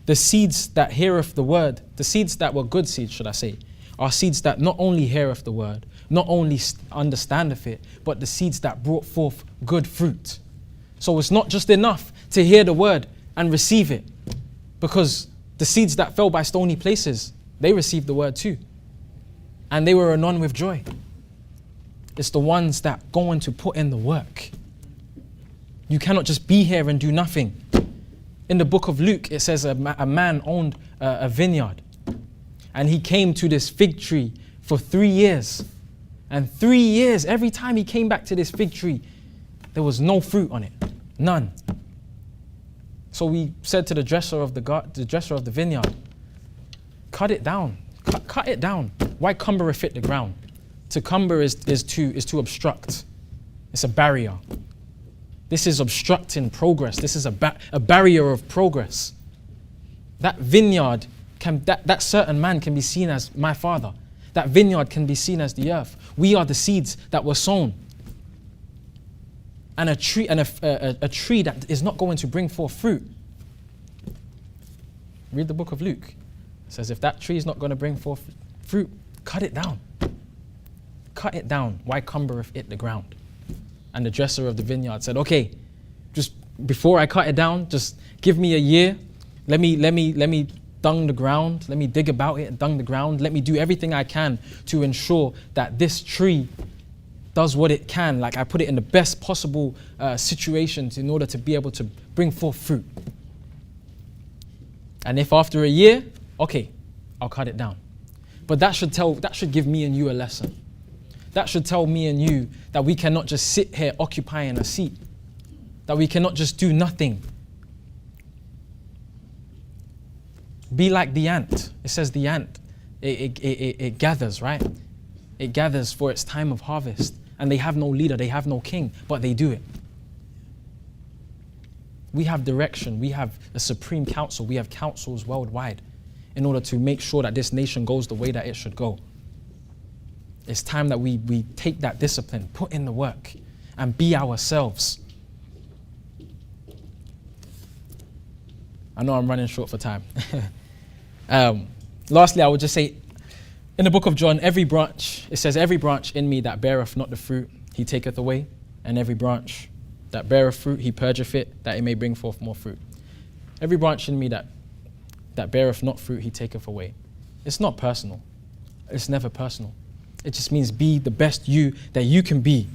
the seeds that heareth the word, the seeds that were good seeds, should I say, are seeds that not only heareth the word, not only understandeth it, but the seeds that brought forth good fruit. So it's not just enough to hear the word and receive it, because the seeds that fell by stony places They received the word too. And they were anon with joy. It's the ones that go on to put in the work. You cannot just be here and do nothing. In the book of Luke, it says a man owned a vineyard. And he came to this fig tree for 3 years. And 3 years, every time he came back to this fig tree, there was no fruit on it. None. So we said to the dresser of the vineyard, cut it down. Cut it down. Why cumbereth it the ground? To cumber is to obstruct. It's a barrier. This is obstructing progress. This is a barrier of progress. That vineyard, that certain man can be seen as my father. That vineyard can be seen as the earth. We are the seeds that were sown. And a tree that is not going to bring forth fruit. Read the book of Luke. It says if that tree is not going to bring forth fruit, cut it down. Cut it down. Why cumbereth it the ground? And the dresser of the vineyard said, okay, just before I cut it down, just give me a year. Let me dung the ground. Let me dig about it and dung the ground. Let me do everything I can to ensure that this tree does what it can. Like I put it in the best possible situations in order to be able to bring forth fruit. And if after a year, okay, I'll cut it down. But that should give me and you a lesson. That should tell me and you that we cannot just sit here occupying a seat. That we cannot just do nothing. Be like the ant. It says the ant, it gathers, right? It gathers for its time of harvest. And they have no leader, they have no king, but they do it. We have direction, we have a supreme council, we have councils worldwide in order to make sure that this nation goes the way that it should go. It's time that we take that discipline, put in the work, and be ourselves. I know I'm running short for time. Lastly, I would just say, in the book of John, it says, every branch in me that beareth not the fruit, he taketh away, and every branch that beareth fruit, he purgeth it, that it may bring forth more fruit. Every branch in me that beareth not fruit, he taketh away. It's not personal. It's never personal. It just means be the best you that you can be,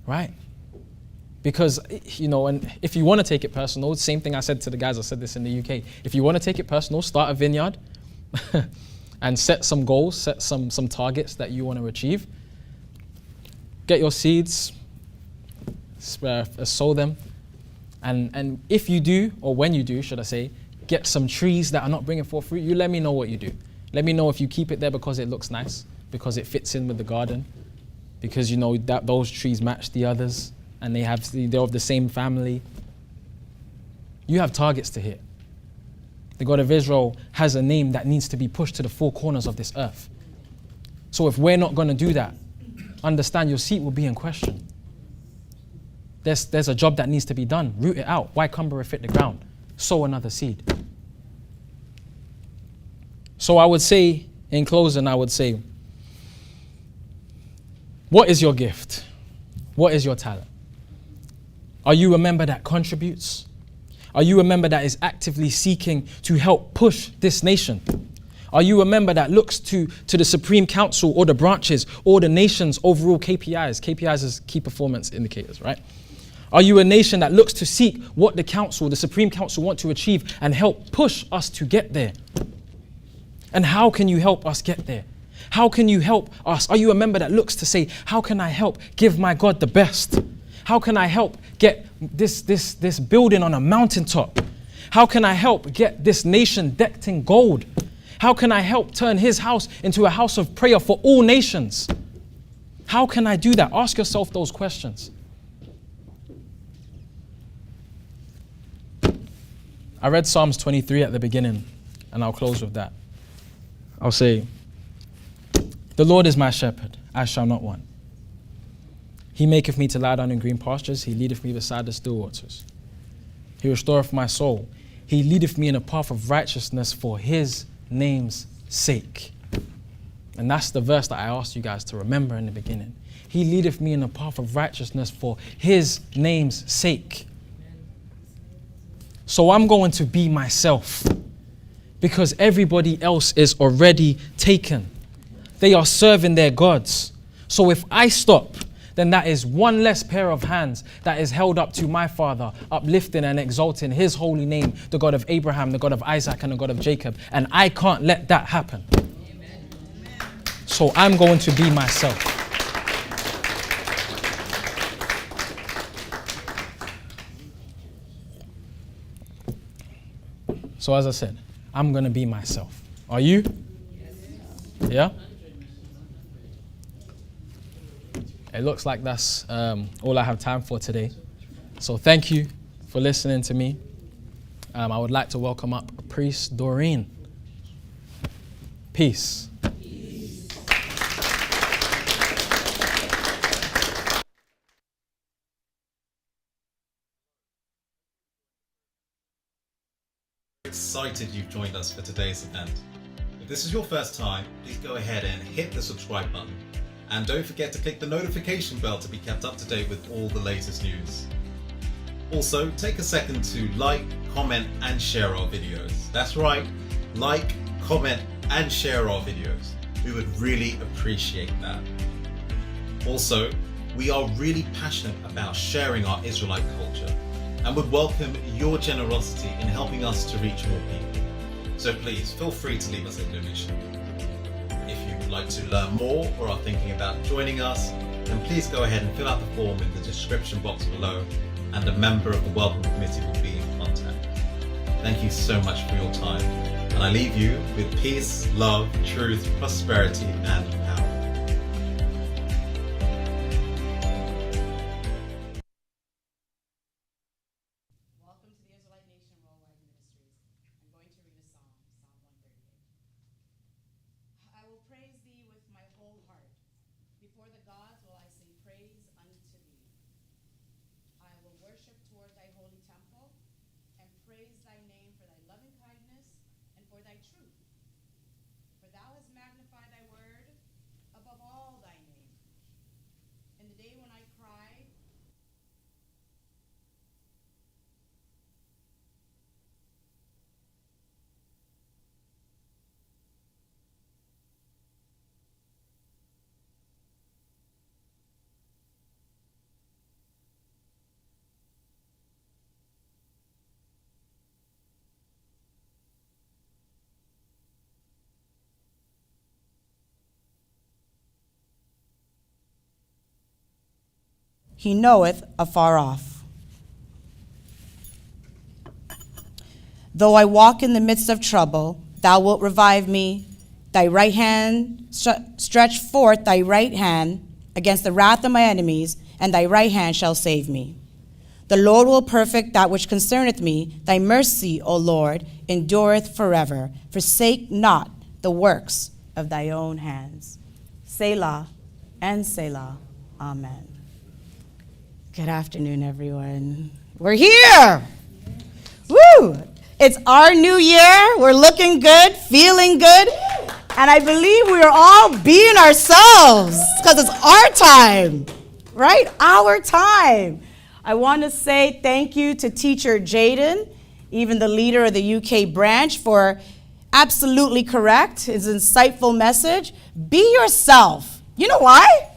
right? Because, and if you want to take it personal, same thing I said to the guys, I said this in the UK. If you want to take it personal, start a vineyard and set some goals, set some targets that you want to achieve. Get your seeds, sow them. And if you do, or when you do, should I say, get some trees that are not bringing forth fruit, you let me know what you do. Let me know if you keep it there because it looks nice, because it fits in with the garden, because that those trees match the others and they're of the same family. You have targets to hit. The God of Israel has a name that needs to be pushed to the four corners of this earth. So if we're not going to do that, understand your seat will be in question. There's a job that needs to be done. Root it out. Why cumbereth it the ground? Sow another seed. So I would say, in closing, what is your gift? What is your talent? Are you a member that contributes? Are you a member that is actively seeking to help push this nation? Are you a member that looks to the Supreme Council or the branches or the nation's overall KPIs? KPIs is key performance indicators, right? Are you a nation that looks to seek what the Supreme Council want to achieve and help push us to get there? And how can you help us get there? How can you help us? Are you a member that looks to say, how can I help give my God the best? How can I help get this building on a mountaintop? How can I help get this nation decked in gold? How can I help turn his house into a house of prayer for all nations? How can I do that? Ask yourself those questions. I read Psalms 23 at the beginning, and I'll close with that. I'll say, the Lord is my shepherd, I shall not want. He maketh me to lie down in green pastures. He leadeth me beside the still waters. He restoreth my soul. He leadeth me in a path of righteousness for his name's sake. And that's the verse that I asked you guys to remember in the beginning. He leadeth me in a path of righteousness for his name's sake. So I'm going to be myself. because everybody else is already taken. They are serving their gods. So if I stop, then that is one less pair of hands that is held up to my Father, uplifting and exalting his holy name, the God of Abraham, the God of Isaac, and the God of Jacob. And I can't let that happen. Amen. So I'm going to be myself. So as I said, I'm going to be myself. Are you? Yeah? It looks like that's all I have time for today. So thank you for listening to me. I would like to welcome up Priest Doreen. Peace. Excited you've joined us for today's event. If this is your first time, please go ahead and hit the subscribe button. And don't forget to click the notification bell to be kept up to date with all the latest news. Also, take a second to like, comment, and share our videos. That's right, like, comment, and share our videos. We would really appreciate that. Also, we are really passionate about sharing our Israelite culture and would welcome your generosity in helping us to reach more people. So please feel free to leave us a donation. If you would like to learn more or are thinking about joining us, then please go ahead and fill out the form in the description box below, and a member of the Welcome Committee will be in contact. Thank you so much for your time, and I leave you with peace, love, truth, prosperity, and power. Welcome to the Israelite Nation Worldwide Ministries. I'm going to read a psalm, Psalm 138. I will praise thee with my whole heart. Before the gods will I sing praise unto thee. I will worship toward thy holy temple and praise thy name for thy loving kindness and for thy truth. For thou hast magnified thy word above all thy name. In the day when I cried, he knoweth afar off. Though I walk in the midst of trouble, thou wilt revive me. Thy right hand, stretch forth thy right hand against the wrath of my enemies, and thy right hand shall save me. The Lord will perfect that which concerneth me. Thy mercy, O Lord, endureth forever. Forsake not the works of thy own hands. Selah and Selah. Amen. Good afternoon, everyone. We're here. Woo! It's our new year. We're looking good, feeling good. And I believe we are all being ourselves because it's our time, right? Our time. I want to say thank you to Teacher Jaden, even the leader of the UK branch, for absolutely correct, his insightful message. Be yourself. You know why?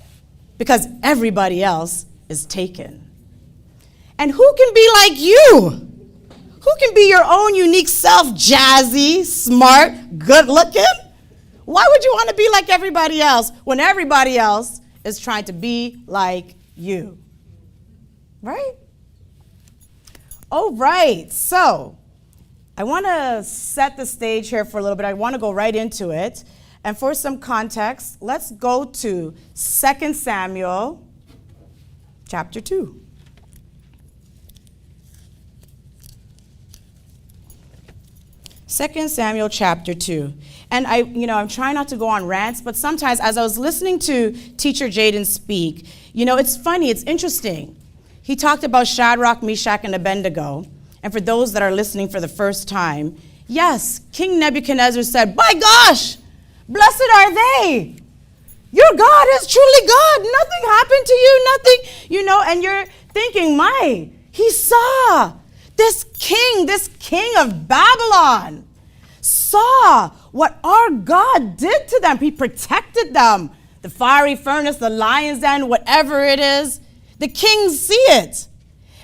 Because everybody else is taken. And who can be like you? Who can be your own unique self, jazzy, smart, good looking? Why would you want to be like everybody else when everybody else is trying to be like you? Right? All right, so I want to set the stage here for a little bit. I want to go right into it. And for some context, let's go to 2 Samuel chapter 2. Second Samuel chapter 2. And I'm trying not to go on rants, but sometimes as I was listening to Teacher Jaden speak, it's funny, it's interesting. He talked about Shadrach, Meshach, and Abednego. And for those that are listening for the first time, yes, King Nebuchadnezzar said, by gosh, blessed are they. Your God is truly God. Nothing happened to you, nothing, and you're thinking, he saw this king of Babylon saw what our God did to them. He protected them. The fiery furnace, the lion's den, whatever it is, the kings see it.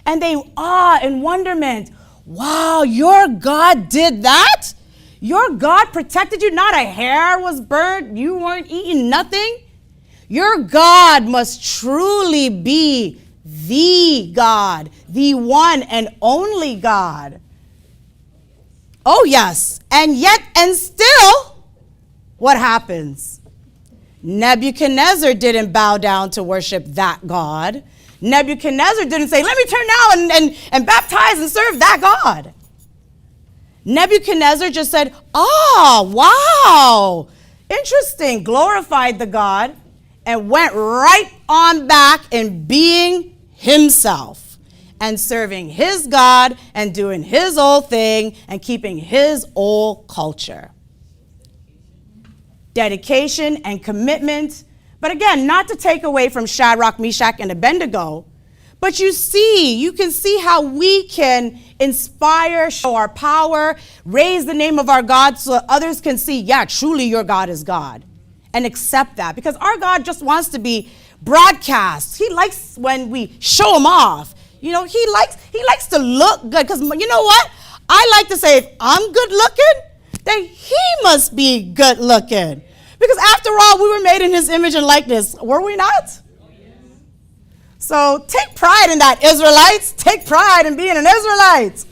And they awe and wonderment. Wow, your God did that? Your God protected you? Not a hair was burnt. You weren't eating nothing? Your God must truly be the God, the one and only God. Oh, yes. And yet, and still, what happens? Nebuchadnezzar didn't bow down to worship that God. Nebuchadnezzar didn't say, let me turn now and baptize and serve that God. Nebuchadnezzar just said, oh, wow, interesting, glorified the God, and went right on back in being himself and serving his God and doing his old thing and keeping his old culture. Dedication and commitment. But again, not to take away from Shadrach, Meshach, and Abednego, but you can see how we can inspire, show our power, raise the name of our God so that others can see, yeah, truly your God is God, and accept that. Because our God just wants to be broadcast. He likes when we show him off. You know, he likes to look good. Because you know what? I like to say, if I'm good looking, then he must be good looking. Because after all, we were made in his image and likeness. Were we not? So take pride in that, Israelites. Take pride in being an Israelite.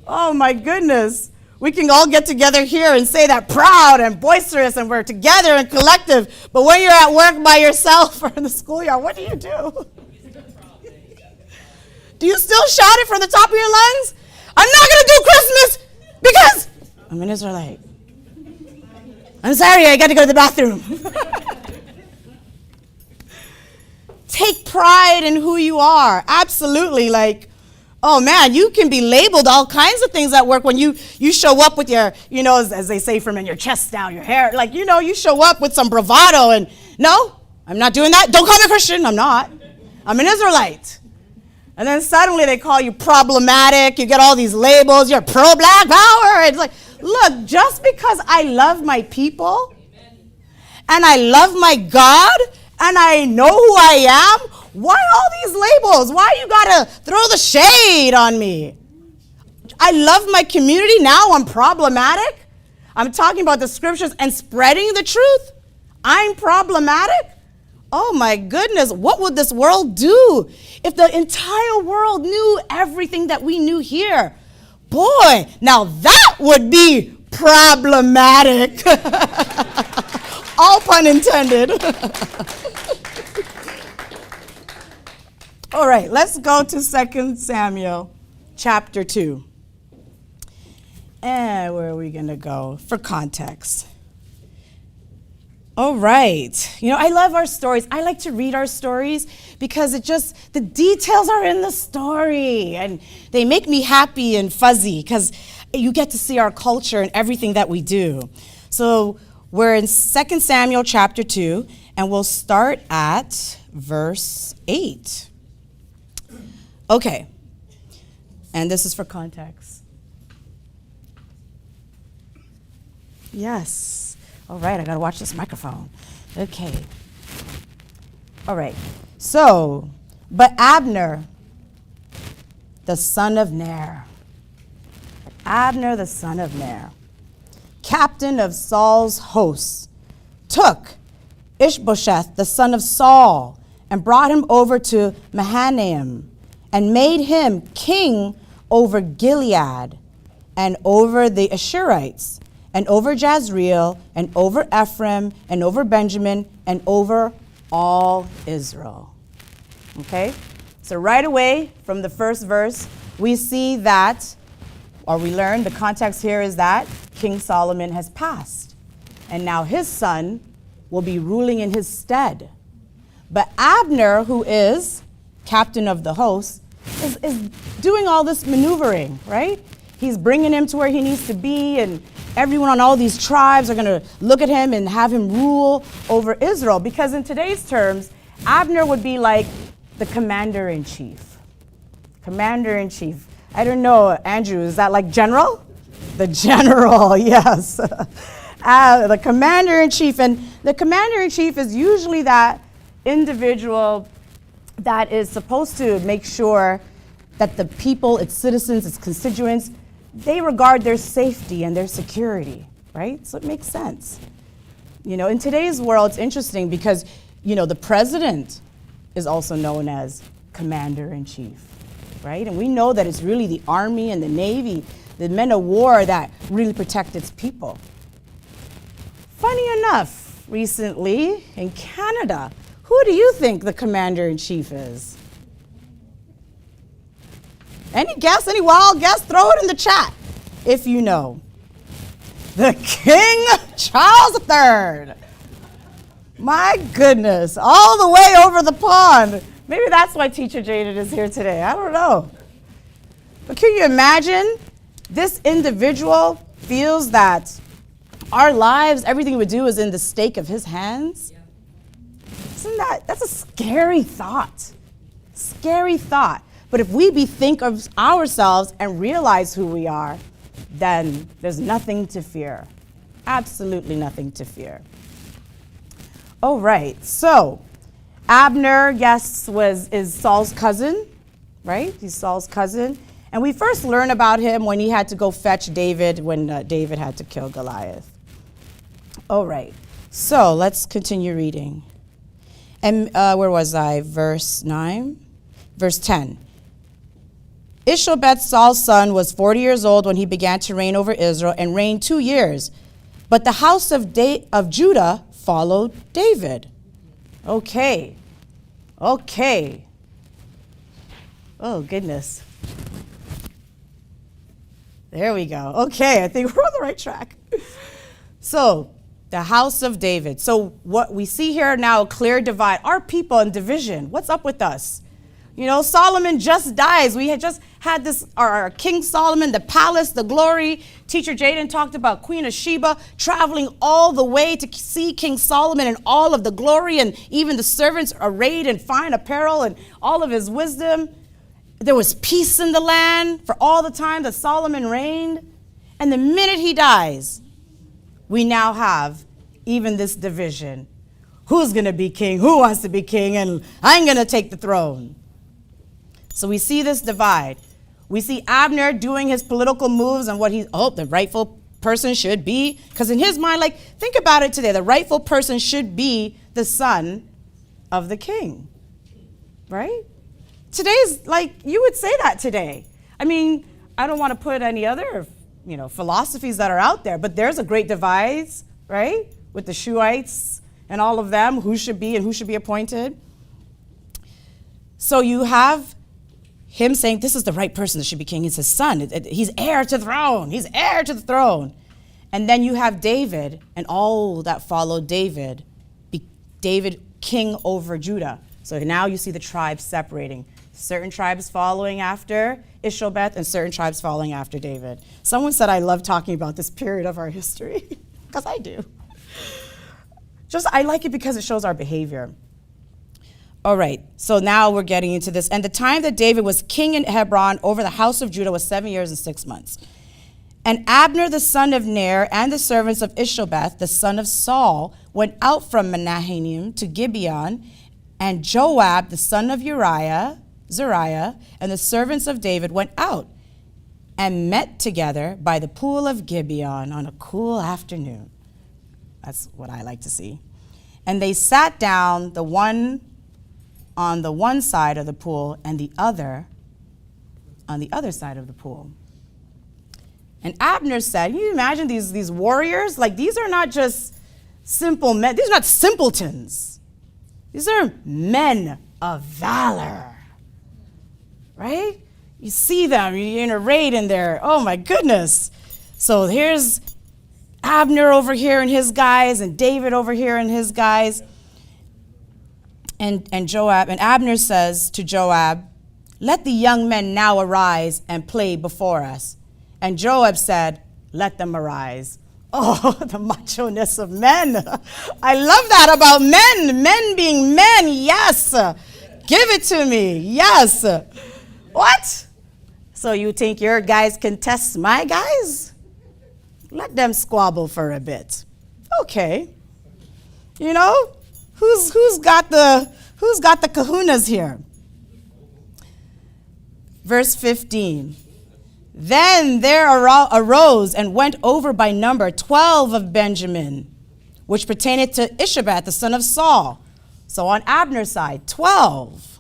Oh, my goodness. We can all get together here and say that proud and boisterous, and we're together and collective. But when you're at work by yourself or in the schoolyard, what do you do? Do you still shout it from the top of your lungs? I'm not going to do Christmas because I'm an Israelite. I'm sorry, I got to go to the bathroom. Take pride in who you are. Absolutely. Like, oh man, you can be labeled all kinds of things at work when you show up with your, you know, as they say, from in your chest down, your hair. Like, you know, you show up with some bravado and, no, I'm not doing that. Don't call me a Christian. I'm not. I'm an Israelite. And then suddenly they call you problematic. You get all these labels. You're pro-black power. It's like, look, just because I love my people and I love my God and I know who I am, why all these labels? Why you gotta throw the shade on me? I love my community. Now I'm problematic. I'm talking about the scriptures and spreading the truth. I'm problematic. Oh my goodness, what would this world do if the entire world knew everything that we knew here? Boy, now that would be problematic. All pun intended. All right, let's go to 2 Samuel chapter 2. And where are we going to go for context? All right. You know, I love our stories. I like to read our stories because the details are in the story and they make me happy and fuzzy because you get to see our culture and everything that we do. So we're in 2 Samuel chapter 2 and we'll start at verse 8. Okay. And this is for context. Yes. All right, I got to watch this microphone. Okay. All right. So, but Abner, the son of Ner, captain of Saul's hosts, took Ishbosheth, the son of Saul, and brought him over to Mahanaim, and made him king over Gilead, and over the Ashurites, and over Jezreel, and over Ephraim, and over Benjamin, and over all Israel. Okay? So right away, from the first verse, we see that, or we learn, the context here is that King Solomon has passed, and now his son will be ruling in his stead. But Abner, who is captain of the host, is doing all this maneuvering, right? He's bringing him to where he needs to be, and everyone on all these tribes are going to look at him and have him rule over Israel. Because in today's terms, Abner would be like the commander-in-chief. Commander-in-chief. I don't know, Andrew, is that like general? The general, yes. The commander-in-chief. And the commander-in-chief is usually that individual that is supposed to make sure that the people, its citizens, its constituents, they regard their safety and their security, right? So it makes sense. In today's world, it's interesting because, the president is also known as commander-in-chief, right? And we know that it's really the army and the navy, the men of war that really protect its people. Funny enough, recently in Canada, who do you think the commander-in-chief is? Any guess, any wild guess? Throw it in the chat if you know. The King Charles III. My goodness, all the way over the pond. Maybe that's why Teacher Jaden is here today. I don't know. But can you imagine this individual feels that our lives, everything we do is in the stake of his hands? That's a scary thought. Scary thought. But if we bethink of ourselves and realize who we are, then there's nothing to fear. Absolutely nothing to fear. All right, so Abner, yes, is Saul's cousin, right? He's Saul's cousin. And we first learn about him when he had to go fetch David, when David had to kill Goliath. All right, so let's continue reading. And where was I? Verse 9? Verse 10. Ishbosheth, Saul's son, was 40 years old when he began to reign over Israel and reigned 2 years. But the house of Judah followed David. Okay. Oh, goodness. There we go. Okay, I think we're on the right track. So, the house of David. So, what we see here now, a clear divide. Our people in division. What's up with us? Solomon just dies. We had just had this, our King Solomon, the palace, the glory. Teacher Jaden talked about Queen of Sheba traveling all the way to see King Solomon and all of the glory, and even the servants arrayed in fine apparel and all of his wisdom. There was peace in the land for all the time that Solomon reigned. And the minute he dies, we now have even this division. Who's going to be king? Who wants to be king? And I'm going to take the throne. So we see this divide. We see Abner doing his political moves and what the rightful person should be. Because in his mind, think about it today. The rightful person should be the son of the king. Right? Today's you would say that today. I mean, I don't want to put any other, philosophies that are out there, but there's a great divide, right? With the Shuites and all of them, who should be and who should be appointed. So you have him saying this is the right person that should be king. It's his son. He's heir to the throne. He's heir to the throne. And then you have David and all that followed David. David king over Judah. So now you see the tribes separating. Certain tribes following after Ishbosheth and certain tribes following after David. Someone said I love talking about this period of our history, because I do. I like it because it shows our behavior. All right, so now we're getting into this. And the time that David was king in Hebron over the house of Judah was 7 years and 6 months. And Abner the son of Ner and the servants of Ishbosheth the son of Saul went out from Mahanaim to Gibeon, and Joab the son of Zeruiah and the servants of David went out and met together by the pool of Gibeon on a cool afternoon. That's what I like to see. And they sat down, the one on the one side of the pool and the other on the other side of the pool. And Abner said, can you imagine these warriors? These are not just simple men. These are not simpletons. These are men of valor, right? You see them, you're arrayed in there. Oh my goodness. So here's Abner over here and his guys, and David over here and his guys. And Joab, and Abner says to Joab, let the young men now arise and play before us. And Joab said, let them arise. Oh, the macho-ness of men. I love that about men being men. Yes. Give it to me. Yes. What? So you think your guys can test my guys? Let them squabble for a bit. Okay. You know, who's got the kahunas here? Verse 15. Then there arose and went over by number 12 of Benjamin, which pertained to Ishabat, the son of Saul. So on Abner's side, 12,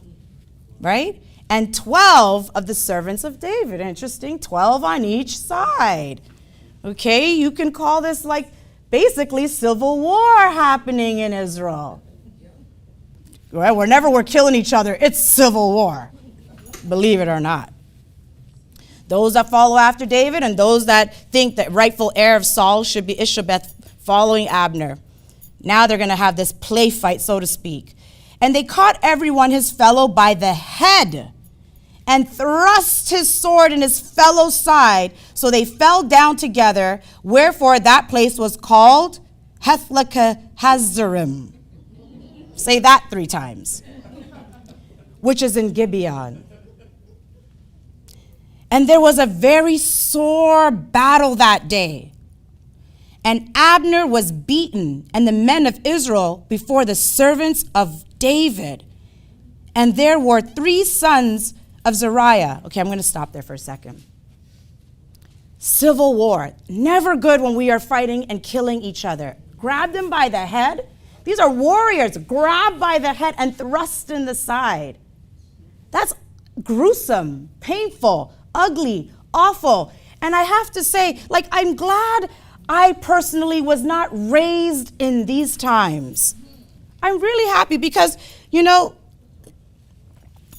right? And 12 of the servants of David. Interesting, 12 on each side. Okay, you can call this like basically civil war happening in Israel. Right? Whenever we're killing each other, it's civil war, believe it or not. Those that follow after David and those that think that rightful heir of Saul should be Ishabeth following Abner. Now they're going to have this play fight, so to speak. And they caught everyone his fellow by the head and thrust his sword in his fellow's side. So they fell down together, wherefore that place was called Hethlekahazarim. Say that 3 times. Which is in Gibeon. And there was a very sore battle that day. And Abner was beaten, and the men of Israel before the servants of David. And there were 3 sons of Zeruiah. Okay, I'm going to stop there for a second. Civil war. Never good when we are fighting and killing each other. Grab them by the head. These are warriors. Grabbed by the head and thrust in the side. That's gruesome, painful, ugly, awful. And I have to say, like, I'm glad I personally was not raised in these times. I'm really happy because, you know,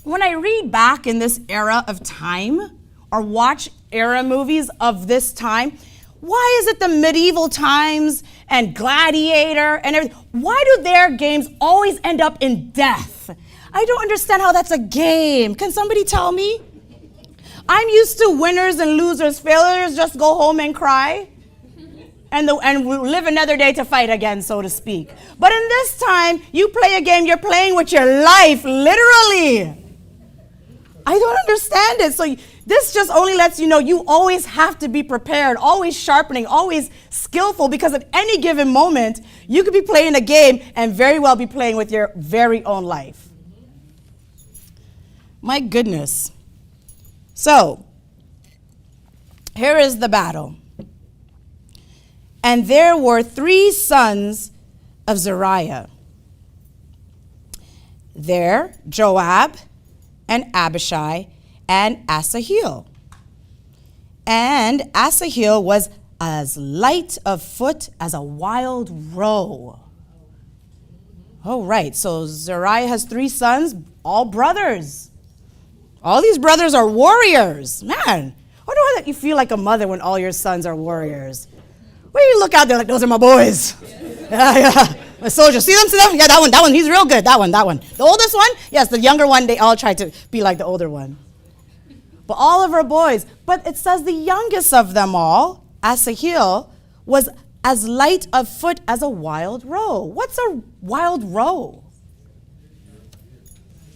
when I read back in this era of time or watch era movies of this time, why is it the medieval times and Gladiator and everything? Why do their games always end up in death? I don't understand how that's a game. Can somebody tell me? I'm used to winners and losers. Failures just go home and cry and live another day to fight again, so to speak. But in this time, you play a game, you're playing with your life, literally. I don't understand it. So this just only lets you know you always have to be prepared, always sharpening, always skillful, because at any given moment, you could be playing a game and very well be playing with your very own life. My goodness. So, here is the battle. And there were 3 sons of Zeruiah. There, Joab and Abishai and Asahel. And Asahel was as light of foot as a wild roe. Oh, right. So Zeruiah has 3 sons, all brothers. All these brothers are warriors. Man, I wonder why you feel like a mother when all your sons are warriors. When you look out there like, those are my boys. Yeah. My soldiers. See them? Yeah, that one, he's real good. That one. The oldest one? Yes, the younger one, they all try to be like the older one. But all of our boys. But it says the youngest of them all, Asahel, was as light of foot as a wild roe. What's a wild roe?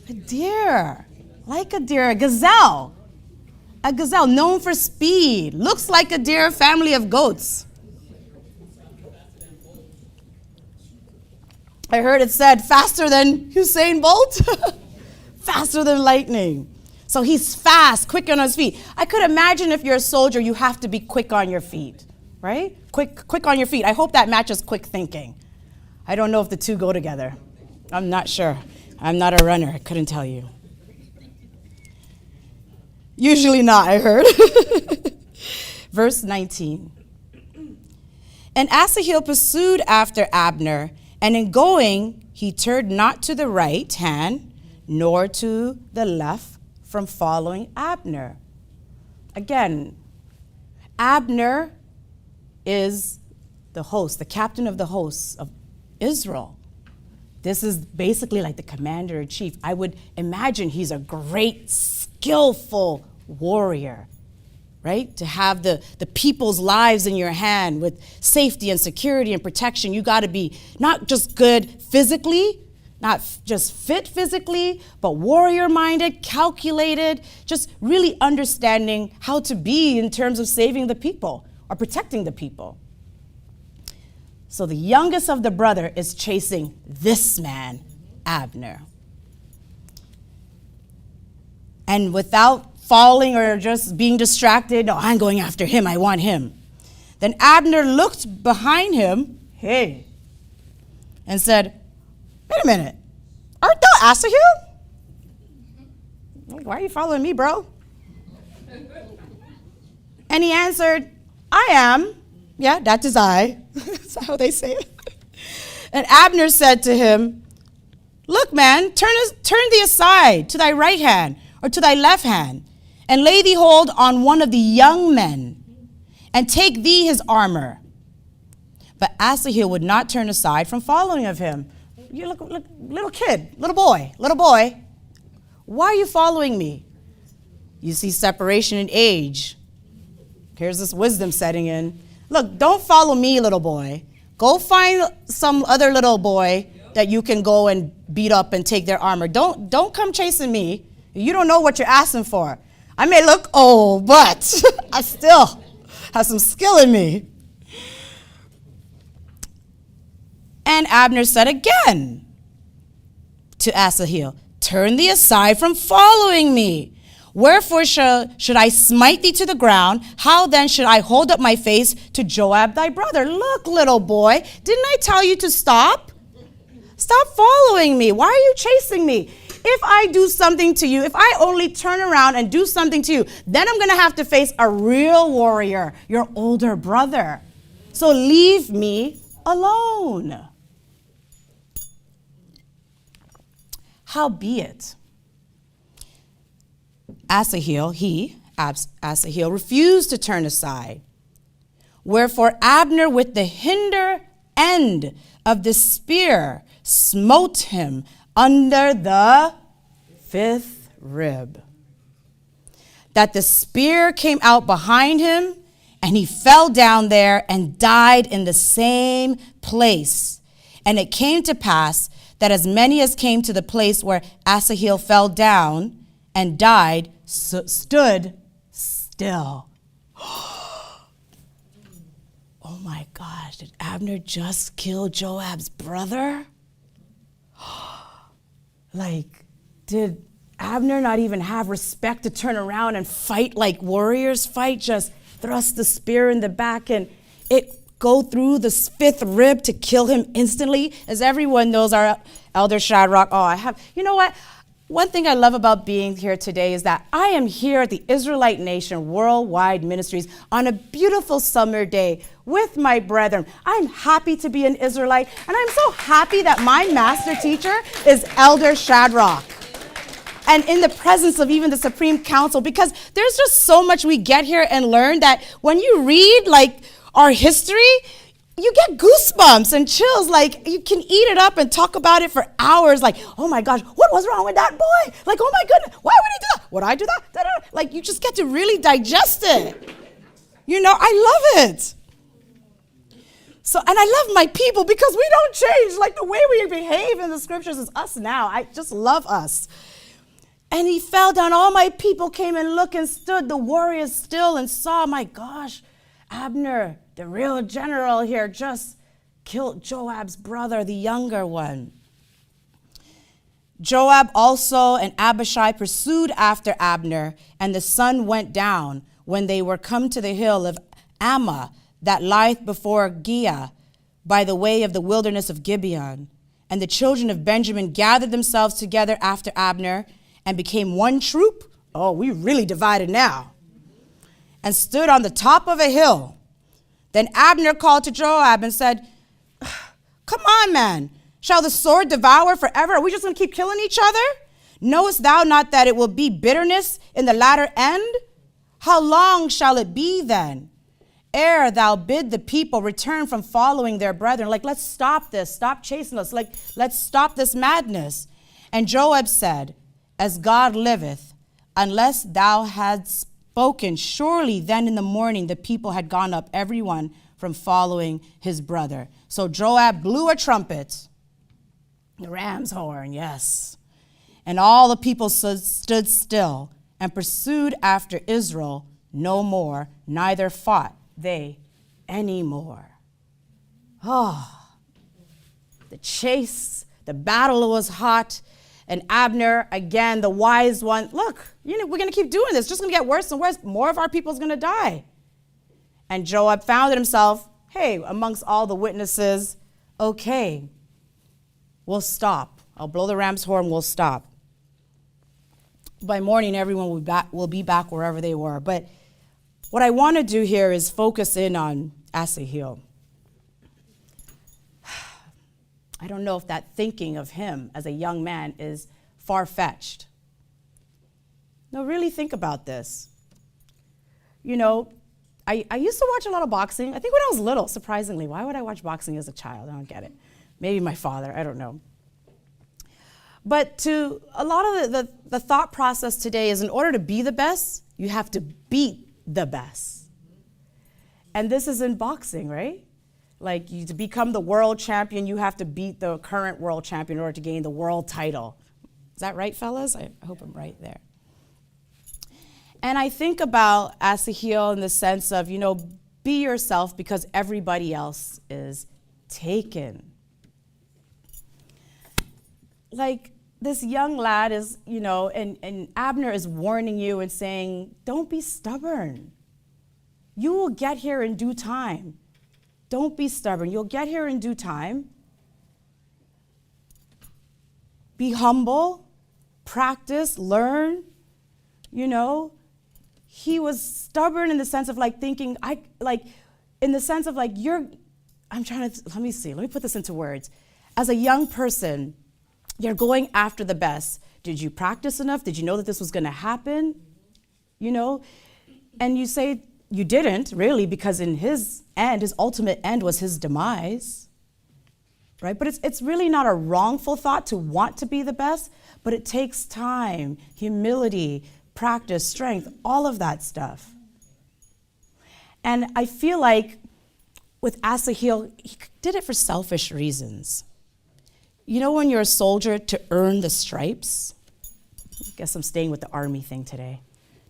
A deer. Like a deer, a gazelle. A gazelle known for speed. Looks like a deer, family of goats. I heard it said faster than Usain Bolt. Faster than lightning. So he's fast, quick on his feet. I could imagine if you're a soldier, you have to be quick on your feet, right? Quick on your feet. I hope that matches quick thinking. I don't know if the two go together. I'm not sure. I'm not a runner. I couldn't tell you. Usually not, I heard. Verse 19. And Asahel pursued after Abner, and in going, he turned not to the right hand, nor to the left from following Abner. Again, Abner is the host, the captain of the hosts of Israel. This is basically like the commander-in-chief. I would imagine he's a great, skillful warrior, right? To have the people's lives in your hand with safety and security and protection, you got to be not just good physically, not just fit physically, but warrior-minded, calculated, just really understanding how to be in terms of saving the people are protecting the people. So the youngest of the brother is chasing this man, Abner. And without falling or just being distracted, no, I'm going after him, I want him. Then Abner looked behind him, and said, wait a minute, art thou Asahel? Why are you following me, bro? And he answered, I am. Yeah, that is I. That's how they say it. And Abner said to him, look, man, turn thee aside to thy right hand or to thy left hand, and lay thee hold on one of the young men, and take thee his armor. But Asahel would not turn aside from following of him. You look, little kid, little boy, why are you following me? You see separation in age. Here's this wisdom setting in. Look, don't follow me, little boy. Go find some other little boy that you can go and beat up and take their armor. Don't come chasing me. You don't know what you're asking for. I may look old, but I still have some skill in me. And Abner said again to Asahel, turn thee aside from following me. Wherefore should I smite thee to the ground? How then should I hold up my face to Joab thy brother? Look, little boy, didn't I tell you to stop? Stop following me. Why are you chasing me? If I do something to you, if I only turn around and do something to you, then I'm going to have to face a real warrior, your older brother. So leave me alone. Howbeit, Asahel refused to turn aside. Wherefore Abner with the hinder end of the spear smote him under the 5th rib, that the spear came out behind him, and he fell down there and died in the same place. And it came to pass that as many as came to the place where Asahel fell down and died stood still. Oh my gosh, did Abner just kill Joab's brother? Like, did Abner not even have respect to turn around and fight like warriors fight? Just thrust the spear in the back and it go through the 5th rib to kill him instantly? As everyone knows, our Elder Shadrach, you know what? One thing I love about being here today is that I am here at the Israelite Nation Worldwide Ministries on a beautiful summer day with my brethren. I'm happy to be an Israelite, and I'm so happy that my master teacher is Elder Shadrach. And in the presence of even the Supreme Council, because there's just so much we get here and learn that when you read like our history, you get goosebumps and chills. Like, you can eat it up and talk about it for hours. Like, oh my gosh, what was wrong with that boy? Like, oh my goodness, why would he do that? Would I do that? Da-da-da. Like, you just get to really digest it. You know, I love it. So, and I love my people because we don't change. Like, the way we behave in the scriptures is us now. I just love us. And he fell down. All my people came and looked and stood, the warriors still, and saw, my gosh, Abner, the real general here, just killed Joab's brother, the younger one. Joab also and Abishai pursued after Abner, and the sun went down when they were come to the hill of Ammah that lieth before Giah by the way of the wilderness of Gibeon. And the children of Benjamin gathered themselves together after Abner and became one troop. Oh, we really divided now. And stood on the top of a hill. Then Abner called to Joab and said, come on, man. Shall the sword devour forever? Are we just going to keep killing each other? Knowest thou not that it will be bitterness in the latter end? How long shall it be then? Ere thou bid the people return from following their brethren. Like, let's stop this. Stop chasing us. Like, let's stop this madness. And Joab said, as God liveth, unless thou hadst spoken, surely then in the morning the people had gone up, everyone from following his brother. So Joab blew a trumpet, the ram's horn, yes. And all the people stood still and pursued after Israel no more, neither fought they anymore. Oh, the chase, the battle was hot. And Abner, again, the wise one, look, we're going to keep doing this. It's just going to get worse and worse. More of our people's going to die. And Joab found himself, hey, amongst all the witnesses, okay, we'll stop. I'll blow the ram's horn, we'll stop. By morning, everyone will be back wherever they were. But what I want to do here is focus in on Asahel. I don't know if that thinking of him as a young man is far-fetched. No, really think about this. I used to watch a lot of boxing. I think when I was little, surprisingly. Why would I watch boxing as a child? I don't get it. Maybe my father, I don't know. But to a lot of the thought process today is in order to be the best, you have to beat the best. And this is in boxing, right? Like to become the world champion, you have to beat the current world champion in order to gain the world title. Is that right, fellas? I hope I'm right there. And I think about Asahel in the sense of, be yourself because everybody else is taken. Like this young lad is, and Abner is warning you and saying, don't be stubborn. You will get here in due time. Don't be stubborn. You'll get here in due time. Be humble, practice, learn. He was stubborn in the sense of thinking, let me put this into words. As a young person, you're going after the best. Did you practice enough? Did you know that this was going to happen? And you say, you didn't, really, because in his ultimate end was his demise, right? But it's really not a wrongful thought to want to be the best, but it takes time, humility, practice, strength, all of that stuff. And I feel like with Asahel, he did it for selfish reasons. When you're a soldier, to earn the stripes, I guess I'm staying with the army thing today.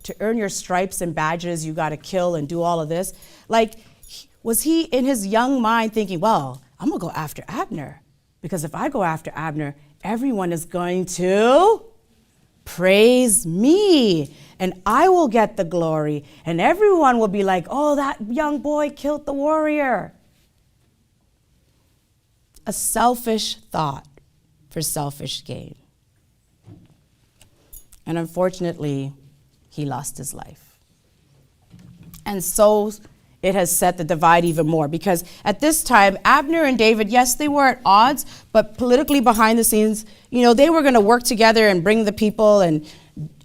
To earn your stripes and badges, you got to kill and do all of this. Was he in his young mind thinking, well, I'm going to go after Abner? Because if I go after Abner, everyone is going to praise me, and I will get the glory, and everyone will be like, oh, that young boy killed the warrior. A selfish thought for selfish gain. And unfortunately, he lost his life. And so it has set the divide even more, because at this time, Abner and David, yes, they were at odds, but politically behind the scenes, they were going to work together and bring the people, and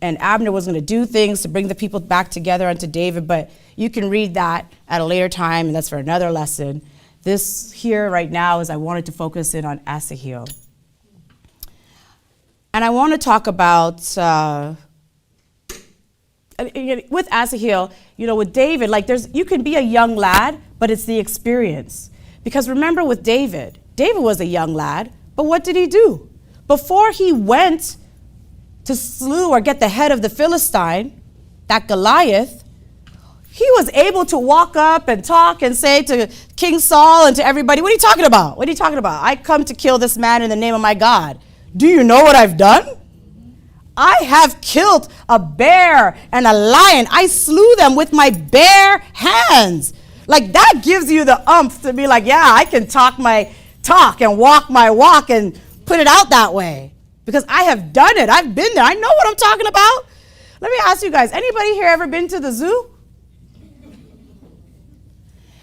Abner was going to do things to bring the people back together unto David, but you can read that at a later time, and that's for another lesson. This here right now is I wanted to focus in on Asahel. And I want to talk about with Asahel, with David, you can be a young lad, but it's the experience. Because remember with David was a young lad, but what did he do? Before he went to slew or get the head of the Philistine, that Goliath, he was able to walk up and talk and say to King Saul and to everybody, what are you talking about? What are you talking about? I come to kill this man in the name of my God. Do you know what I've done? I have killed a bear and a lion. I slew them with my bare hands. That gives you the umph to be like, yeah, I can talk my talk and walk my walk and put it out that way. Because I have done it. I've been there. I know what I'm talking about. Let me ask you guys, anybody here ever been to the zoo?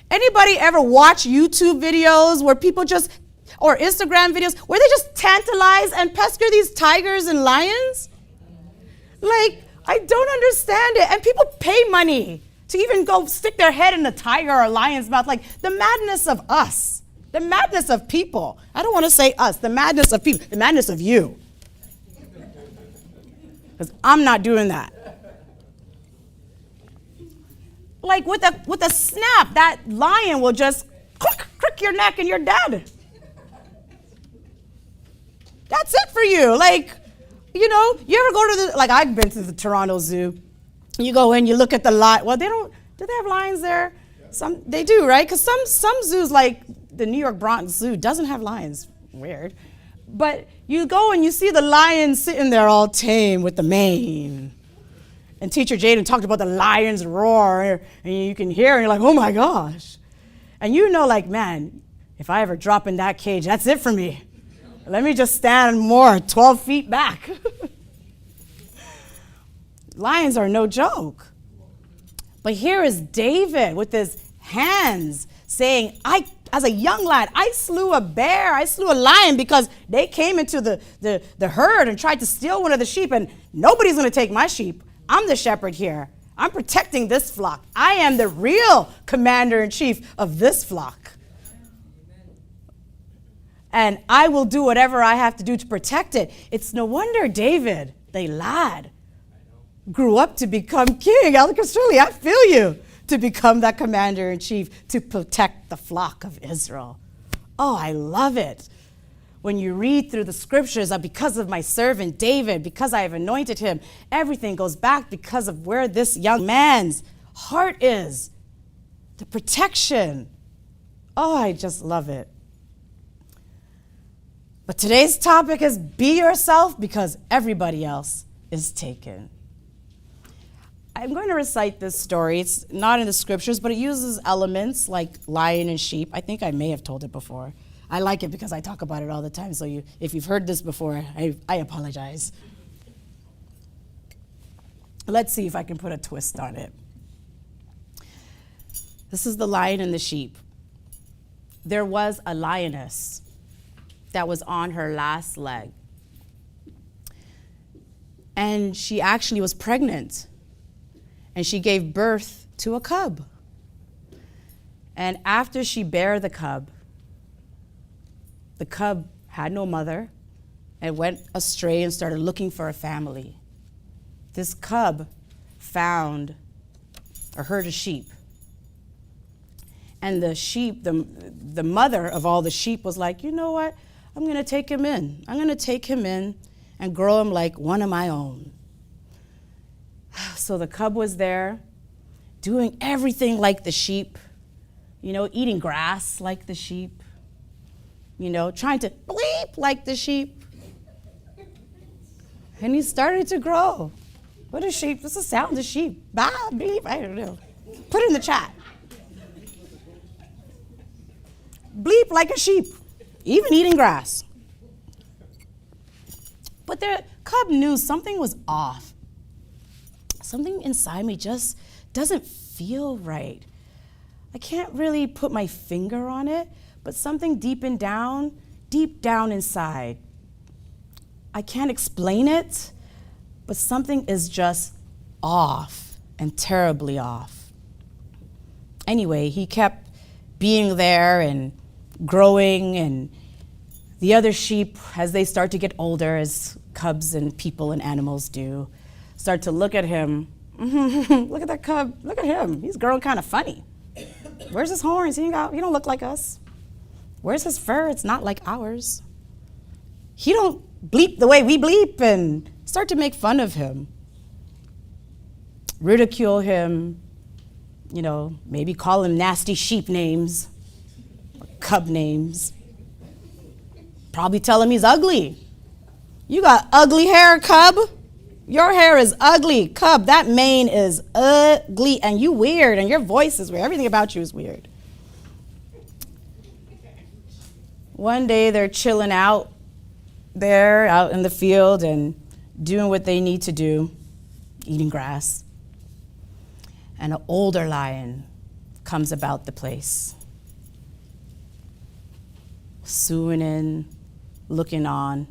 Anybody ever watch YouTube videos where people or Instagram videos where they just tantalize and pester these tigers and lions? I don't understand it. And people pay money to even go stick their head in a tiger or a lion's mouth. The madness of us, the madness of people. I don't want to say us, the madness of people, the madness of you. Because I'm not doing that. With a snap, that lion will just crick your neck and you're dead. That's it for you. You ever go to I've been to the Toronto Zoo. You go in, you look at the lion. Well, do they have lions there? They do, right? Because some zoos, like the New York Bronx Zoo, doesn't have lions. Weird. But you go and you see the lion sitting there all tame with the mane. And Teacher Jaden talked about the lion's roar, and you can hear, and you're like, oh my gosh. And you know, like, man, if I ever drop in that cage, that's it for me. Let me just stand more, 12 feet back. Lions are no joke. But here is David with his hands saying, as a young lad, I slew a bear, I slew a lion because they came into the herd and tried to steal one of the sheep, and nobody's going to take my sheep. I'm the shepherd here. I'm protecting this flock. I am the real commander-in-chief of this flock. And I will do whatever I have to do to protect it. It's no wonder David, the lad, grew up to become king. Elder Castrelli, I feel you. To become that commander-in-chief to protect the flock of Israel. Oh, I love it. When you read through the scriptures of because of my servant David, because I have anointed him, everything goes back because of where this young man's heart is. The protection. Oh, I just love it. But today's topic is be yourself because everybody else is taken. I'm going to recite this story. It's not in the scriptures, but it uses elements like lion and sheep. I think I may have told it before. I like it because I talk about it all the time. So if you've heard this before, I apologize. Let's see if I can put a twist on it. This is the lion and the sheep. There was a lioness that was on her last leg. And she actually was pregnant. And she gave birth to a cub. And after she bare the cub had no mother and went astray and started looking for a family. This cub found a herd of sheep. And the sheep, the mother of all the sheep was like, you know what? I'm going to take him in. I'm going to take him in and grow him like one of my own. So the cub was there, doing everything like the sheep, eating grass like the sheep, trying to bleep like the sheep. And he started to grow. What is sheep? What's the sound of sheep? Bah, bleep, I don't know. Put it in the chat. Bleep like a sheep, even eating grass. But the cub knew something was off. Something inside me just doesn't feel right. I can't really put my finger on it, but something deep down inside. I can't explain it, but something is just off and terribly off. Anyway, he kept being there and growing, and the other sheep, as they start to get older, as cubs and people and animals do, start to look at him. Look at that cub. Look at him. He's growing kind of funny. Where's his horns? He don't look like us. Where's his fur? It's not like ours. He don't bleep the way we bleep, and start to make fun of him. Ridicule him, maybe call him nasty sheep names, or cub names. Probably tell him he's ugly. You got ugly hair, cub. Your hair is ugly, cub. That mane is ugly, and you weird, and your voice is weird. Everything about you is weird. One day they're chilling out there, out in the field, and doing what they need to do, eating grass. And an older lion comes about the place, suing in, looking on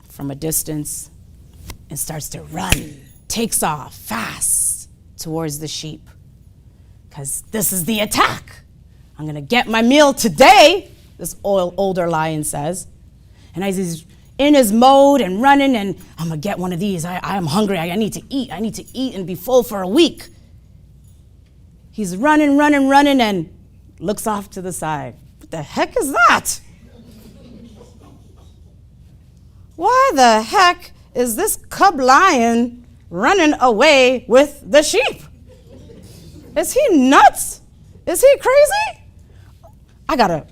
from a distance, and starts to run, takes off fast towards the sheep. Because this is the attack. I'm going to get my meal today, this older lion says. And as he's in his mode and running, and I'm going to get one of these. I'm hungry. I need to eat. I need to eat and be full for a week. He's running, and looks off to the side. What the heck is that? Why the heck is this cub lion running away with the sheep? Is he nuts? Is he crazy? I gotta